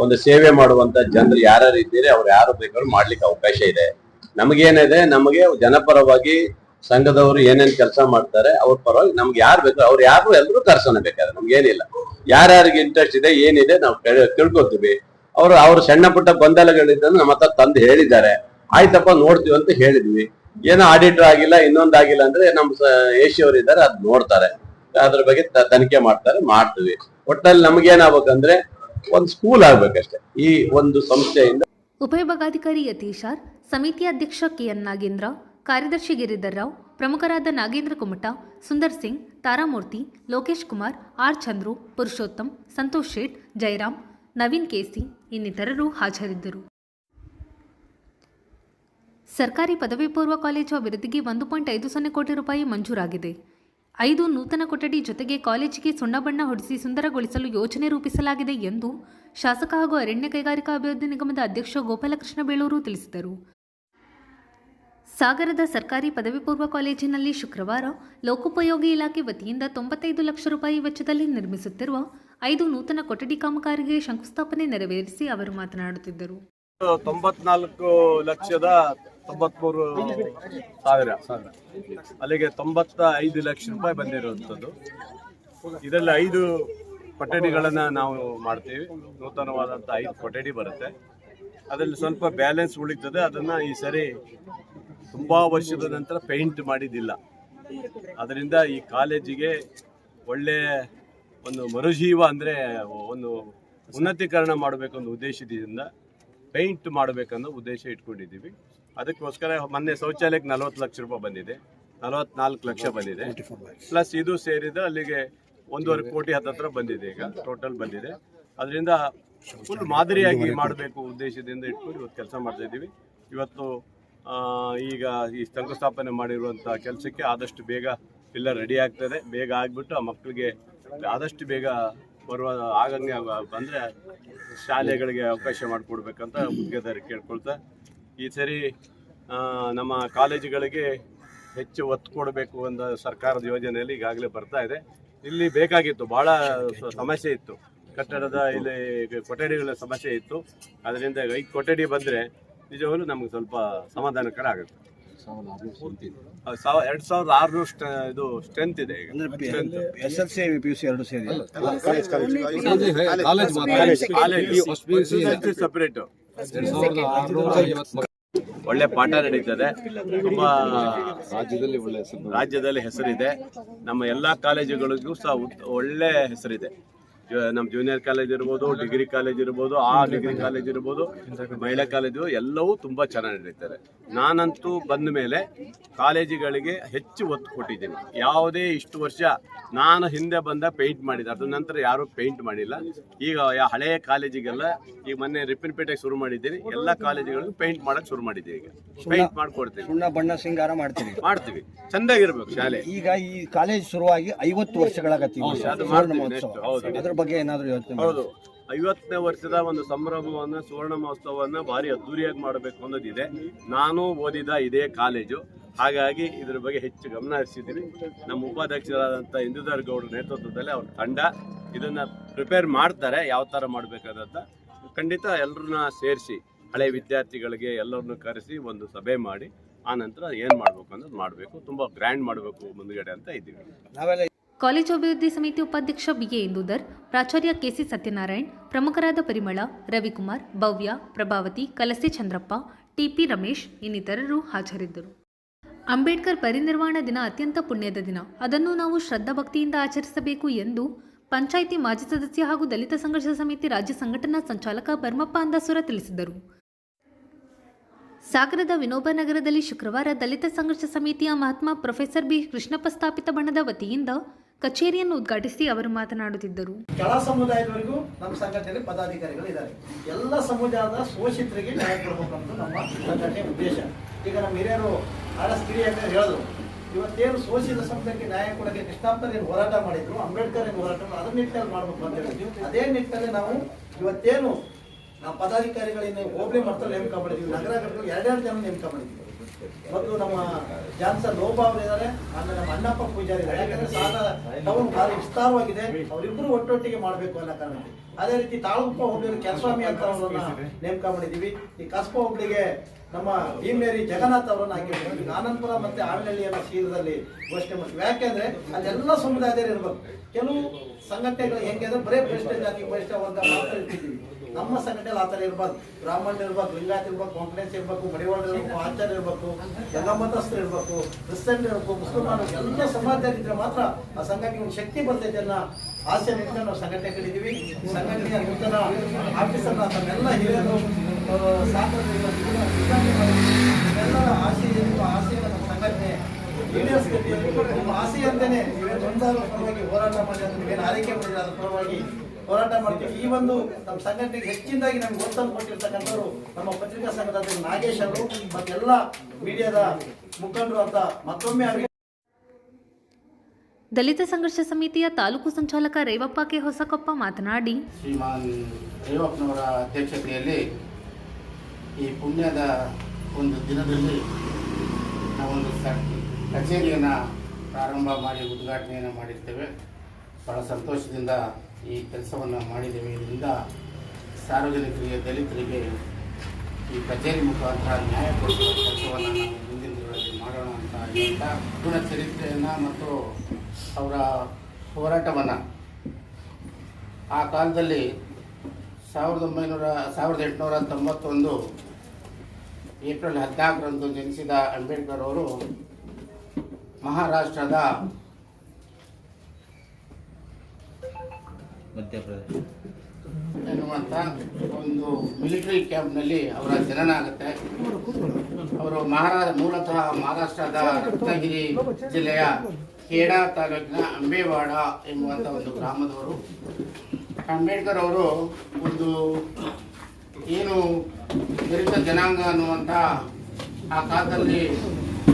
ಒಂದು ಸೇವೆ ಮಾಡುವಂತ ಜನರು ಯಾರ್ಯಾರು ಇದ್ದೀರಿ ಅವ್ರು ಯಾರು ಬೇಕಾದ್ರೂ ಮಾಡ್ಲಿಕ್ಕೆ ಅವಕಾಶ ಇದೆ. ನಮಗೇನಿದೆ, ನಮಗೆ ಜನಪರವಾಗಿ ಸಂಘದವರು ಏನೇನ್ ಕೆಲಸ ಮಾಡ್ತಾರೆ ಅವ್ರ ಪರವಾಗಿ ನಮ್ಗೆ ಯಾರು ಬೇಕು ಅವ್ರು ಯಾರು ಎಲ್ಲರೂ ಕರ್ಸೋಣ ಬೇಕಾದ್ರೆ ನಮ್ಗೇನಿಲ್ಲ. ಯಾರ್ಯಾರಿಗೆ ಇಂಟ್ರೆಸ್ಟ್ ಇದೆ ಏನಿದೆ ನಾವು ತಿಳ್ಕೊತೀವಿ. ಅವ್ರ ಸಣ್ಣ ಪುಟ್ಟ ಗೊಂದಲಗಳಿದ್ದನ್ನು ನಮ್ಮ ಹತ್ರ ತಂದು ಹೇಳಿದ್ದಾರೆ. ಆಯ್ತಪ್ಪ ನೋಡ್ತೀವಿ ಅಂತ ಹೇಳಿದ್ವಿ. ಏನೋ ಆಡಿಟರ್ ಆಗಿಲ್ಲ, ಇನ್ನೊಂದಾಗಿಲ್ಲ ಅಂದ್ರೆ ನಮ್ಮ ಎಸಿ ಅವರು ಇದ್ದಾರೆ, ಅದ್ ನೋಡ್ತಾರೆ, ಅದ್ರ ಬಗ್ಗೆ ತನಿಖೆ ಮಾಡ್ತೀವಿ. ಒಟ್ಟಲ್ಲಿ ನಮಗೇನಾಗ್ಬೇಕಂದ್ರೆ ಒಂದು ಸ್ಕೂಲ್ ಆಗ್ಬೇಕಷ್ಟೇ ಈ ಒಂದು ಸಂಸ್ಥೆಯಿಂದ. ಉಪವಿಭಾಗಾಧಿಕಾರಿ ಯತೀಶ್ ಆರ್, ಸಮಿತಿ ಅಧ್ಯಕ್ಷ ಕೆಎನ್ ನಾಗೇಂದ್ರ, ಕಾರ್ಯದರ್ಶಿ ಗಿರಿಧರ್ ರಾವ್, ಪ್ರಮುಖರಾದ ನಾಗೇಂದ್ರ ಕುಮಟ, ಸುಂದರ್ ಸಿಂಗ್, ತಾರಾಮೂರ್ತಿ, ಲೋಕೇಶ್ ಕುಮಾರ್, ಆರ್ ಚಂದ್ರು, ಪುರುಷೋತ್ತಮ್, ಸಂತೋಷ್ ಶೇಟ್, ಜಯರಾಮ್, ನವೀನ್ ಕೇಸಿ ಇನ್ನಿತರರು ಹಾಜರಿದ್ದರು. ಸರ್ಕಾರಿ ಪದವಿ ಪೂರ್ವ ಕಾಲೇಜು ಅಭಿವೃದ್ಧಿಗೆ 1.50 ಕೋಟಿ ರೂಪಾಯಿ ಮಂಜೂರಾಗಿದೆ. 5 ನೂತನ ಕೊಠಡಿ ಜೊತೆಗೆ ಕಾಲೇಜಿಗೆ ಸುಣ್ಣ ಬಣ್ಣ ಹೊಡೆಸಿ ಸುಂದರಗೊಳಿಸಲು ಯೋಜನೆ ರೂಪಿಸಲಾಗಿದೆ ಎಂದು ಶಾಸಕ ಹಾಗೂ ಅರಣ್ಯ ಕೈಗಾರಿಕಾ ಅಭಿವೃದ್ಧಿ ನಿಗಮದ ಅಧ್ಯಕ್ಷ ಗೋಪಾಲಕೃಷ್ಣ ಬೇಳೂರು ತಿಳಿಸಿದರು. ಸಾಗರದ ಸರ್ಕಾರಿ ಪದವಿ ಪೂರ್ವ ಕಾಲೇಜಿನಲ್ಲಿ ಶುಕ್ರವಾರ ಲೋಕೋಪಯೋಗಿ ಇಲಾಖೆ ವತಿಯಿಂದ 95 ಲಕ್ಷ ರೂಪಾಯಿ ವೆಚ್ಚದಲ್ಲಿ ನಿರ್ಮಿಸುತ್ತಿರುವ 5 ನೂತನ ಕೊಠಡಿ ಕಾಮಗಾರಿಗೆ ಶಂಕುಸ್ಥಾಪನೆ ನೆರವೇರಿಸಿ ಅವರು ಮಾತನಾಡುತ್ತಿದ್ದರು. 94,93,000 ಅಲ್ಲಿಗೆ 95 ಲಕ್ಷ ರೂಪಾಯಿ ಬಂದಿರುವಂಥದ್ದು. ಇದರಲ್ಲಿ 5 ಕೊಠಡಿಗಳನ್ನ ನಾವು ಮಾಡ್ತೀವಿ. ನೂತನವಾದಂಥ 5 ಕೊಠಡಿ ಬರುತ್ತೆ. ಅದರಲ್ಲಿ ಸ್ವಲ್ಪ ಬ್ಯಾಲೆನ್ಸ್ ಉಳಿತದೆ. ಅದನ್ನ ಈ ಸರಿ ತುಂಬಾ ವರ್ಷದ ನಂತರ ಪೇಂಟ್ ಮಾಡಿದ್ದಿಲ್ಲ. ಅದರಿಂದ ಈ ಕಾಲೇಜಿಗೆ ಒಳ್ಳೆ ಒಂದು ಮರುಜೀವ ಅಂದ್ರೆ ಒಂದು ಉನ್ನತೀಕರಣ ಮಾಡಬೇಕು ಅನ್ನೋ ಉದ್ದೇಶದಿಂದ ಪೇಂಟ್ ಮಾಡಬೇಕನ್ನೋ ಉದ್ದೇಶ ಇಟ್ಕೊಂಡಿದ್ದೀವಿ. ಅದಕ್ಕೋಸ್ಕರ ಮೊನ್ನೆ ಶೌಚಾಲಯಕ್ಕೆ 40 ಲಕ್ಷ ರೂಪಾಯಿ ಬಂದಿದೆ, 44 ಲಕ್ಷ ಬಂದಿದೆ, ಪ್ಲಸ್ ಇದು ಸೇರಿದ ಅಲ್ಲಿಗೆ 1.5 ಕೋಟಿ ಹತ್ತಿರ ಬಂದಿದೆ. ಈಗ ಟೋಟಲ್ ಬಂದಿದೆ. ಅದರಿಂದ ಫುಲ್ ಮಾದರಿಯಾಗಿ ಮಾಡಬೇಕು ಉದ್ದೇಶದಿಂದ ಇಟ್ಕೊಂಡು ಇವತ್ತು ಕೆಲಸ ಮಾಡ್ತಾ ಇದ್ದೀವಿ. ಇವತ್ತು ಈಗ ಈ ಶಂಕುಸ್ಥಾಪನೆ ಮಾಡಿರುವಂಥ ಕೆಲಸಕ್ಕೆ ಆದಷ್ಟು ಬೇಗ ಎಲ್ಲ ರೆಡಿ ಆಗ್ತದೆ. ಬೇಗ ಆಗಿಬಿಟ್ಟು ಆ ಮಕ್ಕಳಿಗೆ ಆದಷ್ಟು ಬೇಗ ಬರುವ ಆಗಂಗೆ ಬಂದರೆ ಶಾಲೆಗಳಿಗೆ ಅವಕಾಶ ಮಾಡಿಕೊಡ್ಬೇಕಂತ ಮುಖ್ಯಧಾರಿ ಕೇಳ್ಕೊಳ್ತಾ, ಈ ಸರಿ ನಮ್ಮ ಕಾಲೇಜುಗಳಿಗೆ ಹೆಚ್ಚು ಒತ್ತು ಕೊಡಬೇಕು ಅಂತ ಸರ್ಕಾರದ ಯೋಜನೆಯಲ್ಲಿ ಈಗಾಗಲೇ ಬರ್ತಾ ಇದೆ. ಇಲ್ಲಿ ಬೇಕಾಗಿತ್ತು, ಭಾಳ ಸಮಸ್ಯೆ ಇತ್ತು, ಕಟ್ಟಡದ ಇಲ್ಲಿ ಕೊಠಡಿಗಳ ಸಮಸ್ಯೆ ಇತ್ತು. ಅದರಿಂದ 5 ಕೊಠಡಿ ಬಂದರೆ ನಿಜವಾಗ್ಲೂ ನಮ್ಗೆ ಸ್ವಲ್ಪ ಸಮಾಧಾನಕರ ಆಗುತ್ತೆ. 2600 ಇದು ಸ್ಟ್ರೆಂತ್ ಇದೆ. ಈಗ SLC PUC ಎರಡು ಸೇರಿ ಸಪರೇಟ್ ಒಳ್ಳೆ ಪಾಠ ನಡೀತದೆ. ತುಂಬಾ ರಾಜ್ಯದಲ್ಲಿ ಹೆಸರಿದೆ. ನಮ್ಮ ಎಲ್ಲಾ ಕಾಲೇಜುಗಳಿಗೂ ಸಹ ಒಳ್ಳೆ ಹೆಸರಿದೆ. ನಮ್ಮ ಜೂನಿಯರ್ ಕಾಲೇಜ್ ಇರ್ಬೋದು, ಡಿಗ್ರಿ ಕಾಲೇಜ್ ಇರ್ಬೋದು, ಡಿಗ್ರಿ ಕಾಲೇಜ್ ಇರ್ಬೋದು, ಮಹಿಳಾ ಕಾಲೇಜು ಎಲ್ಲವೂ ತುಂಬಾ ಚೆನ್ನಾಗಿ ನಡೀತಾರೆ. ನಾನಂತೂ ಬಂದ ಮೇಲೆ ಕಾಲೇಜುಗಳಿಗೆ ಹೆಚ್ಚು ಒತ್ತು ಕೊಟ್ಟಿದ್ದೀನಿ. ಯಾವುದೇ ಇಷ್ಟು ವರ್ಷ ನಾನು ಹಿಂದೆ ಬಂದ ಪೇಂಟ್ ಮಾಡಿದ್ದೆ, ಅದ್ರ ನಂತರ ಯಾರೂ ಪೇಂಟ್ ಮಾಡಿಲ್ಲ. ಈಗ ಹಳೆಯ ಕಾಲೇಜಿಗೆಲ್ಲ ಈಗ ಮೊನ್ನೆ ರಿಪ್ಪನ್ಪೇಟೆಗೆ ಶುರು ಮಾಡಿದ್ದೀನಿ. ಎಲ್ಲ ಕಾಲೇಜುಗಳಿಗೂ ಪೇಂಟ್ ಮಾಡಕ್ ಶುರು ಮಾಡಿದ್ದೀವಿ. ಈಗ ಪೇಂಟ್ ಮಾಡ್ಕೊಡ್ತೀವಿ, ಸುಣ್ಣ ಬಣ್ಣ ಸಿಂಗಾರ ಮಾಡ್ತೀವಿ, ಚಂದಾಗಿರ್ಬೇಕು ಶಾಲೆ. ಈಗ ಈ ಕಾಲೇಜ್ ಶುರುವಾಗಿ 50 ವರ್ಷಗಳಾಗತ್ತೀವಿ. ಅದ್ರ ಬಗ್ಗೆ ಏನಾದ್ರು ಯೋಚನೆ? ಹೌದು, 50ನೇ ವರ್ಷದ ಒಂದು ಸಂಭ್ರಮವನ್ನ, ಸುವರ್ಣ ಮಹೋತ್ಸವವನ್ನ ಭಾರಿ ಅದ್ದೂರಿಯಾಗಿ ಮಾಡಬೇಕು ಅನ್ನೋದಿದೆ. ನಾನು ಓದಿದ ಇದೇ ಕಾಲೇಜು, ಹಾಗಾಗಿ ಇದ್ರ ಬಗ್ಗೆ ಹೆಚ್ಚು ಗಮನ ಹರಿಸಿದ್ದೀವಿ. ನಮ್ಮ ಉಪಾಧ್ಯಕ್ಷರಾದಂಥ ಇಂದುಧರ್ ಗೌಡ್ರ ನೇತೃತ್ವದಲ್ಲಿ ಅವ್ರ ತಂಡ ಇದನ್ನ ಪ್ರಿಪೇರ್ ಮಾಡ್ತಾರೆ, ಯಾವ ಥರ ಮಾಡಬೇಕಾದಂತ. ಖಂಡಿತ ಎಲ್ಲರನ್ನ ಸೇರಿಸಿ ಹಳೆ ವಿದ್ಯಾರ್ಥಿಗಳಿಗೆ ಎಲ್ಲರನ್ನು ಕರೆಸಿ ಒಂದು ಸಭೆ ಮಾಡಿ ಆ ನಂತರ ಏನು ಮಾಡಬೇಕು ಅನ್ನೋದು ಮಾಡಬೇಕು. ತುಂಬ ಗ್ರ್ಯಾಂಡ್ ಮಾಡಬೇಕು ಮುಂದುಗಡೆ ಅಂತ ಇದ್ದೀವಿ. ಕಾಲೇಜು ಅಭಿವೃದ್ಧಿ ಸಮಿತಿ ಉಪಾಧ್ಯಕ್ಷ ಬಿಎ ಇಂದುಧರ್, ಪ್ರಾಚಾರ್ಯ ಕೆಸಿ ಸತ್ಯನಾರಾಯಣ್, ಪ್ರಮುಖರಾದ ಪರಿಮಳ, ರವಿಕುಮಾರ್, ಭವ್ಯ, ಪ್ರಭಾವತಿ, ಕಲಸೆ ಚಂದ್ರಪ್ಪ, ಟಿಪಿ ರಮೇಶ್ ಇನ್ನಿತರರು ಹಾಜರಿದ್ದರು. ಅಂಬೇಡ್ಕರ್ ಪರಿನಿರ್ವಾಣ ದಿನ ಅತ್ಯಂತ ಪುಣ್ಯದ ದಿನ. ಅದನ್ನು ನಾವು ಶ್ರದ್ಧಾಭಕ್ತಿಯಿಂದ ಆಚರಿಸಬೇಕು ಎಂದು ಪಂಚಾಯಿತಿ ಮಾಜಿ ಸದಸ್ಯ ಹಾಗೂ ದಲಿತ ಸಂಘರ್ಷ ಸಮಿತಿ ರಾಜ್ಯ ಸಂಘಟನಾ ಸಂಚಾಲಕ ಭರ್ಮಪ್ಪ ಅಂದಾಸುರ ತಿಳಿಸಿದರು. ಸಾಗರದ ವಿನೋಬ ನಗರದಲ್ಲಿ ಶುಕ್ರವಾರ ದಲಿತ ಸಂಘರ್ಷ ಸಮಿತಿಯ ಮಹಾತ್ಮ ಪ್ರೊಫೆಸರ್ ಬಿ ಕೃಷ್ಣಪ್ಪ ಸ್ಥಾಪಿತ ಬಣದ ವತಿಯಿಂದ ಕಚೇರಿಯನ್ನು ಉದ್ಘಾಟಿಸಿ ಅವರು ಮಾತನಾಡುತ್ತಿದ್ದರು. ಕೆಳ ಸಮುದಾಯದವರೆಗೂ ನಮ್ಮ ಸಂಘಟನೆಯಲ್ಲಿ ಪದಾಧಿಕಾರಿಗಳು ಇದ್ದಾರೆ. ಎಲ್ಲ ಸಮುದಾಯದ ಶೋಷಿತರಿಗೆ ನ್ಯಾಯ ಕೊಡಬೇಕಂತ ನಮ್ಮ ಸಂಘಟನೆಯ ಉದ್ದೇಶ. ಈಗ ನಮ್ಮ ಹಿರಿಯರು RS ಕಿರಿಯರು ಹೇಳಿದ್ರು, ಇವತ್ತೇನು ಶೋಷಿತ ಸಮುದಾಯಕ್ಕೆ ನ್ಯಾಯ ಕೊಡೋಕ್ಕೆ ಕೃಷ್ಣಪ್ಪರು ಏನು ಹೋರಾಟ ಮಾಡಿದ್ರು, ಅಂಬೇಡ್ಕರ್ ಏನು ಹೋರಾಟ ಮಾಡಿದ್ರು, ಅದರ ನಿಟ್ಟಿನಲ್ಲಿ ಮಾಡಬೇಕು ಅಂತ ಹೇಳಿದ್ವಿ. ಅದೇ ನಿಟ್ಟಿನಲ್ಲಿ ನಾವು ಇವತ್ತೇನು ನಾವು ಪದಾಧಿಕಾರಿಗಳನ್ನ ಹೋಬಳಿ ಮಟ್ಟದಲ್ಲಿ ನೇಮಕ ಮಾಡಿದ್ವಿ, ನಗರ ಘಟಕಗಳು 2 ಜನ ನೇಮಕ ಮಾಡಿದ್ವಿ. ಮತ್ತು ನಮ್ಮ ಜಾನ್ಸನ್ ಲೋಬ ಅವರಿದ್ದಾರೆ, ಆಮೇಲೆ ನಮ್ಮ ಅಣ್ಣಪ್ಪ ಪೂಜಾರಿ ಇದ್ದಾರೆ. ಯಾಕಂದ್ರೆ ಸಾಲ ಟೌನ್ ಭಾರಿ ವಿಸ್ತಾರವಾಗಿದೆ, ಅವರಿಬ್ಬರು ಒಟ್ಟೊಟ್ಟಿಗೆ ಮಾಡಬೇಕು ಅನ್ನೋ ಕಾರಣಕ್ಕೆ. ಅದೇ ರೀತಿ ತಾಳಗುಪ್ಪ ಹೋಬಳಿಯಲ್ಲಿ ಕೆರಸ್ವಾಮಿ ಅಂತ ಅವರನ್ನ ನೇಮಕ ಮಾಡಿದ್ದೀವಿ. ಈ ಕಸ್ಬಾ ಹೋಬಳಿಗೆ ನಮ್ಮ ಭೀಮೇರಿ ಜಗನ್ನಾಥ್ ಅವರನ್ನು ಹಾಕಿದ್ದೀವಿ. ಆನಂದಪುರ ಮತ್ತೆ ಆವಿನಹಳ್ಳಿಯನ್ನು ಶೀಘ್ರದಲ್ಲಿ ಘೋಷಣೆ ಮಾಡ್ತೀವಿ. ಯಾಕೆಂದ್ರೆ ಅಲ್ಲೆಲ್ಲ ಸಮುದಾಯದವರು ಇರ್ಬೇಕು. ಕೆಲವು ಸಂಘಟನೆಗಳು ಹೆಂಗೆ ಅಂದ್ರೆ ಬರೇ ಪರಿಷ್ಠ ಜಾತಿ ಪರಿಷ್ಠ ವರ್ಗ ಮಾತ್ರ ಇರ್ತಿದ್ದೀವಿ. ನಮ್ಮ ಸಂಘಟನೆಯಲ್ಲಿ ಆ ಥರ ಇರ್ಬಾರ್ದು. ಬ್ರಾಹ್ಮಣ ಇರ್ಬೇಕು, ಲಿಂಗಾಯತ್ ಇರ್ಬೇಕು, ಕೊಂಕಣೇಶ್ ಇರ್ಬೇಕು, ಮಡಿವಾಳ ಇರ್ಬೇಕು, ಆಚಾರ್ಯ ಇರ್ಬೇಕು, ಜಗಮತಸ್ಥರು ಇರ್ಬೇಕು, ಕ್ರಿಶ್ಚಿಯನ್ ಇರ್ಬೇಕು, ಮುಸ್ಲಿಮಾನ್ ಎಲ್ಲ ಸಮಾಜದಲ್ಲಿದ್ರೆ ಮಾತ್ರ ಆ ಸಂಘಟನೆಗೆ ಒಂದು ಶಕ್ತಿ ಬರ್ತೈತೆ ಅನ್ನೋ ಆಸೆ ನಿಂತ್ಕೊಂಡು ನಾವು ಸಂಘಟನೆ ಕಟ್ಟಿದ್ದೀವಿ. ಸಂಘಟನೆಯ ನೂತನ ಆಫೀಸರ್ನ ತಮ್ಮೆಲ್ಲ ಹಿರಿಯರು ಎಲ್ಲರ ಆಸೆಯನ್ನು ನಮ್ಮ ಸಂಘಟನೆ ಈಡೇರಿಸ್ತೀವಿ. ನಿಮ್ಮ ಆಸೆ ಅಂತಲೇ ನೀವೇನು ಒಂದಾದ ಪರವಾಗಿ ಹೋರಾಟ ಮಾಡಿ ಅದನ್ನು ನೀವೇನು ಆರೈಕೆ ಮಾಡಿದ್ರೆ ಅದರ ಪರವಾಗಿ ಹೋರಾಟ ಮಾಡ್ತೀವಿ. ಈ ಒಂದು ನಮ್ಮ ಸಂಘಟನೆಗೆ ಹೆಚ್ಚಿನದಾಗಿ ನಮ್ಗೆ ಒತ್ತನ್ನು ಕೊಟ್ಟಿರ್ತಕ್ಕಂಥವ್ರು ನಮ್ಮ ಪತ್ರಿಕಾ ಸಂಘದ ನಾಗೇಶ್ ಅವರು ಮತ್ತೆಲ್ಲ ಮೀಡಿಯಾದ ಮುಖಂಡರು ಅಂತ ಮತ್ತೊಮ್ಮೆ ಅವರಿಗೆ. ದಲಿತ ಸಂಘರ್ಷ ಸಮಿತಿಯ ತಾಲೂಕು ಸಂಚಾಲಕ ರೇವಪ್ಪ ಕೆ ಹೊಸಕೊಪ್ಪ ಮಾತನಾಡಿ, ಶ್ರೀಮಾನ್ ರೇವಪ್ಪನವರ ಅಧ್ಯಕ್ಷತೆಯಲ್ಲಿ ಈ ಪುಣ್ಯದ ಒಂದು ದಿನದಲ್ಲಿ ನಾವೊಂದು ಕಚೇರಿಯನ್ನು ಪ್ರಾರಂಭ ಮಾಡಿ ಉದ್ಘಾಟನೆಯನ್ನು ಮಾಡಿರ್ತೇವೆ. ಭಾಳ ಸಂತೋಷದಿಂದ ಈ ಕೆಲಸವನ್ನು ಮಾಡಿದ್ದೇವೆ. ಇದರಿಂದ ಸಾರ್ವಜನಿಕರಿಗೆ, ದಲಿತರಿಗೆ ಈ ಕಚೇರಿ ಮುಖಾಂತರ ನ್ಯಾಯ ಕೊಡಿಸುವ ಕೆಲಸವನ್ನು ನಾವು ಮುಂದಿನ ದಿನಗಳಲ್ಲಿ ಮಾಡೋಣ ಅಂತ ಹೇಳ್ತಾ ಗುಣ ಚರಿತ್ರೆಯನ್ನು ಮತ್ತು ಅವರ ಹೋರಾಟವನ್ನು ಆ ಕಾಲದಲ್ಲಿ 1891 ಏಪ್ರಿಲ್ 14ರಂದು ಜನಿಸಿದ ಅಂಬೇಡ್ಕರ್ ಅವರು ಮಹಾರಾಷ್ಟ್ರದ ಮಧ್ಯಪ್ರದೇಶ ಎನ್ನುವಂಥ ಒಂದು ಮಿಲಿಟರಿ ಕ್ಯಾಂಪ್ನಲ್ಲಿ ಅವರ ಜನನ ಆಗುತ್ತೆ. ಅವರು ಮೂಲತಃ ಮಹಾರಾಷ್ಟ್ರದ ರತ್ನಗಿರಿ ಜಿಲ್ಲೆಯ ಖೇಡಾ ತಾಲೂಕಿನ ಅಂಬೇವಾಡ ಎಂಬುವಂಥ ಒಂದು ಗ್ರಾಮದವರು. ಅಂಬೇಡ್ಕರ್ ಅವರು ಒಂದು ಏನು ದಲಿತ ಜನಾಂಗ ಅನ್ನುವಂಥ ಆ ಕಾಲದಲ್ಲಿ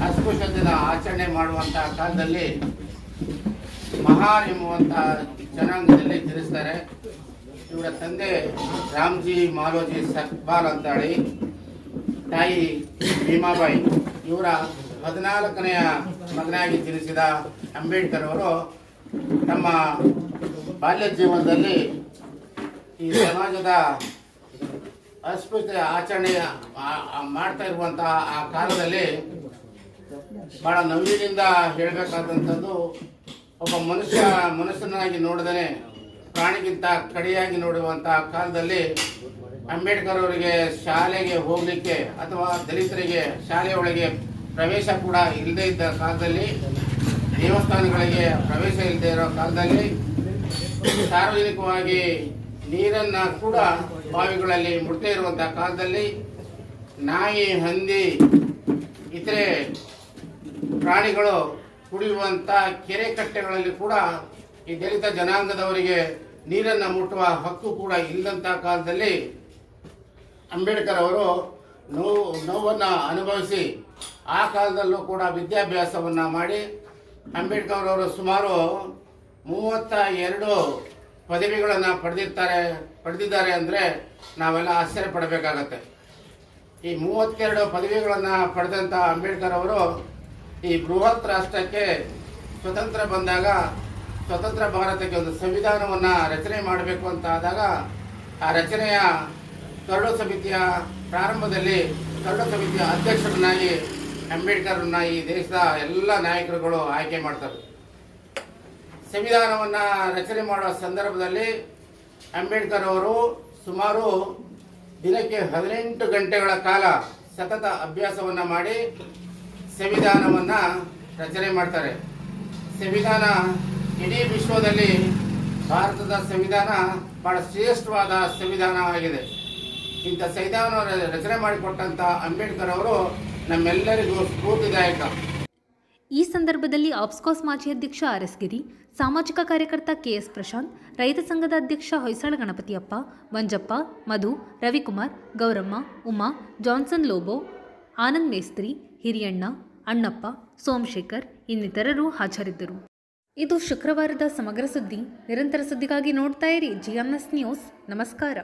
ಅಸ್ಪೃಶ್ಯತೆಯ ಆಚರಣೆ ಮಾಡುವಂಥ ಕಾಲದಲ್ಲಿ ಮಹಾರ್ ಎಂಬುವಂಥ ಜನಾಂಗದಲ್ಲಿ ಜನಿಸ್ತಾರೆ. ಇವರ ತಂದೆ ರಾಮ್ಜಿ ಮಾಲೋಜಿ ಸಕ್ಪಾಲ್ ಅಂತೇಳಿ, ತಾಯಿ ಭೀಮಾಬಾಯಿ. ಇವರ 14ನೆಯ ಮಗನಾಗಿ ಜನಿಸಿದ ಅಂಬೇಡ್ಕರ್ ಅವರು ತಮ್ಮ ಬಾಲ್ಯ ಜೀವನದಲ್ಲಿ ಈ ಸಮಾಜದ ಅಸ್ಪೃಶ್ಯತೆ ಆಚರಣೆ ಮಾಡ್ತಾ ಇರುವಂತಹ ಆ ಕಾಲದಲ್ಲಿ ಬಹಳ ನೋವಿನಿಂದ ಹೇಳಬೇಕಾದಂಥದ್ದು, ಒಬ್ಬ ಮನುಷ್ಯನಾಗಿ ನೋಡಿದರೆ ಪ್ರಾಣಿಗಿಂತ ಕಡೆಯಾಗಿ ನೋಡುವಂಥ ಕಾಲದಲ್ಲಿ ಅಂಬೇಡ್ಕರ್ ಅವರಿಗೆ ಶಾಲೆಗೆ ಹೋಗಲಿಕ್ಕೆ ಅಥವಾ ದಲಿತರಿಗೆ ಶಾಲೆಯೊಳಗೆ ಪ್ರವೇಶ ಕೂಡ ಇಲ್ಲದೇ ಇದ್ದ ಕಾಲದಲ್ಲಿ, ದೇವಸ್ಥಾನಗಳಿಗೆ ಪ್ರವೇಶ ಇಲ್ಲದೆ ಇರೋ ಕಾಲದಲ್ಲಿ, ಸಾರ್ವಜನಿಕವಾಗಿ ನೀರನ್ನು ಕೂಡ ಬಾವಿಗಳಲ್ಲಿ ಮುಟ್ದೇ ಇರುವಂಥ ಕಾಲದಲ್ಲಿ, ನಾಯಿ, ಹಂದಿ, ಇತರೆ ಪ್ರಾಣಿಗಳು ಕುಡಿಯುವಂಥ ಕೆರೆ ಕಟ್ಟೆಗಳಲ್ಲಿ ಕೂಡ ಈ ದಲಿತ ಜನಾಂಗದವರಿಗೆ ನೀರನ್ನು ಮುಟ್ಟುವ ಹಕ್ಕು ಕೂಡ ಇಲ್ಲದಂಥ ಕಾಲದಲ್ಲಿ ಅಂಬೇಡ್ಕರ್ ಅವರು ನೋವನ್ನು ಅನುಭವಿಸಿ ಆ ಕಾಲದಲ್ಲೂ ಕೂಡ ವಿದ್ಯಾಭ್ಯಾಸವನ್ನು ಮಾಡಿ ಅಂಬೇಡ್ಕರ್ ಅವರು ಸುಮಾರು 32 ಪದವಿಗಳನ್ನು ಪಡೆದಿದ್ದಾರೆ ಅಂದರೆ ನಾವೆಲ್ಲ ಆಶ್ಚರ್ಯ ಪಡಬೇಕಾಗತ್ತೆ. ಈ 32 ಪದವಿಗಳನ್ನು ಪಡೆದಂಥ ಅಂಬೇಡ್ಕರ್ ಅವರು ಈ ಬೃಹತ್ ರಾಷ್ಟ್ರಕ್ಕೆ ಸ್ವತಂತ್ರ ಬಂದಾಗ, ಸ್ವತಂತ್ರ ಭಾರತಕ್ಕೆ ಒಂದು ಸಂವಿಧಾನವನ್ನು ರಚನೆ ಮಾಡಬೇಕು ಅಂತ ಆದಾಗ, ಆ ರಚನೆಯ ಕರಡು ಸಮಿತಿಯ ಪ್ರಾರಂಭದಲ್ಲಿ ಕರಡು ಸಮಿತಿಯ ಅಧ್ಯಕ್ಷರನ್ನಾಗಿ ಅಂಬೇಡ್ಕರ್ನ ಈ ದೇಶದ ಎಲ್ಲ ನಾಯಕರುಗಳು ಆಯ್ಕೆ ಮಾಡ್ತಾರೆ. ಸಂವಿಧಾನವನ್ನು ರಚನೆ ಮಾಡುವ ಸಂದರ್ಭದಲ್ಲಿ ಅಂಬೇಡ್ಕರ್ ಅವರು ಸುಮಾರು ದಿನಕ್ಕೆ 18 ಗಂಟೆಗಳ ಕಾಲ ಸತತ ಅಭ್ಯಾಸವನ್ನು ಮಾಡಿ ಸಂವಿಧಾನವನ್ನು ರಚನೆ ಮಾಡ್ತಾರೆ. ಸಂವಿಧಾನ ಇಡೀ ವಿಶ್ವದಲ್ಲಿ ಭಾರತದ ಸಂವಿಧಾನ ಬಹಳ ಶ್ರೇಷ್ಠವಾದ ಸಂವಿಧಾನವಾಗಿದೆ. ಇಂಥ ಸಂವಿಧಾನವನ್ನು ರಚನೆ ಮಾಡಿಕೊಟ್ಟಂಥ ಅಂಬೇಡ್ಕರ್ ಅವರು ನಮ್ಮೆಲ್ಲರಿಗೂ ಸ್ಫೂರ್ತಿದಾಯಕ. ಈ ಸಂದರ್ಭದಲ್ಲಿ ಆಪ್ಸ್ಕಾಸ್ ಮಾಜಿ ಅಧ್ಯಕ್ಷ RS ಗಿರಿ, ಸಾಮಾಜಿಕ ಕಾರ್ಯಕರ್ತ KS ಪ್ರಶಾಂತ್, ರೈತ ಸಂಘದ ಅಧ್ಯಕ್ಷ ಹೊಯ್ಸಳ ಗಣಪತಿಯಪ್ಪ, ಮಂಜಪ್ಪ, ಮಧು, ರವಿಕುಮಾರ್, ಗೌರಮ್ಮ, ಉಮಾ, ಜಾನ್ಸನ್ ಲೋಬೋ, ಆನಂದ್ ಮೇಸ್ತ್ರಿ, ಹಿರಿಯಣ್ಣ, ಅಣ್ಣಪ್ಪ, ಸೋಮಶೇಖರ್ ಇನ್ನಿತರರು ಹಾಜರಿದ್ದರು. ಇದು ಶುಕ್ರವಾರದ ಸಮಗ್ರ ಸುದ್ದಿ. ನಿರಂತರ ಸುದ್ದಿಗಾಗಿ ನೋಡ್ತಾ ಇರಿ GMS ನ್ಯೂಸ್. ನಮಸ್ಕಾರ.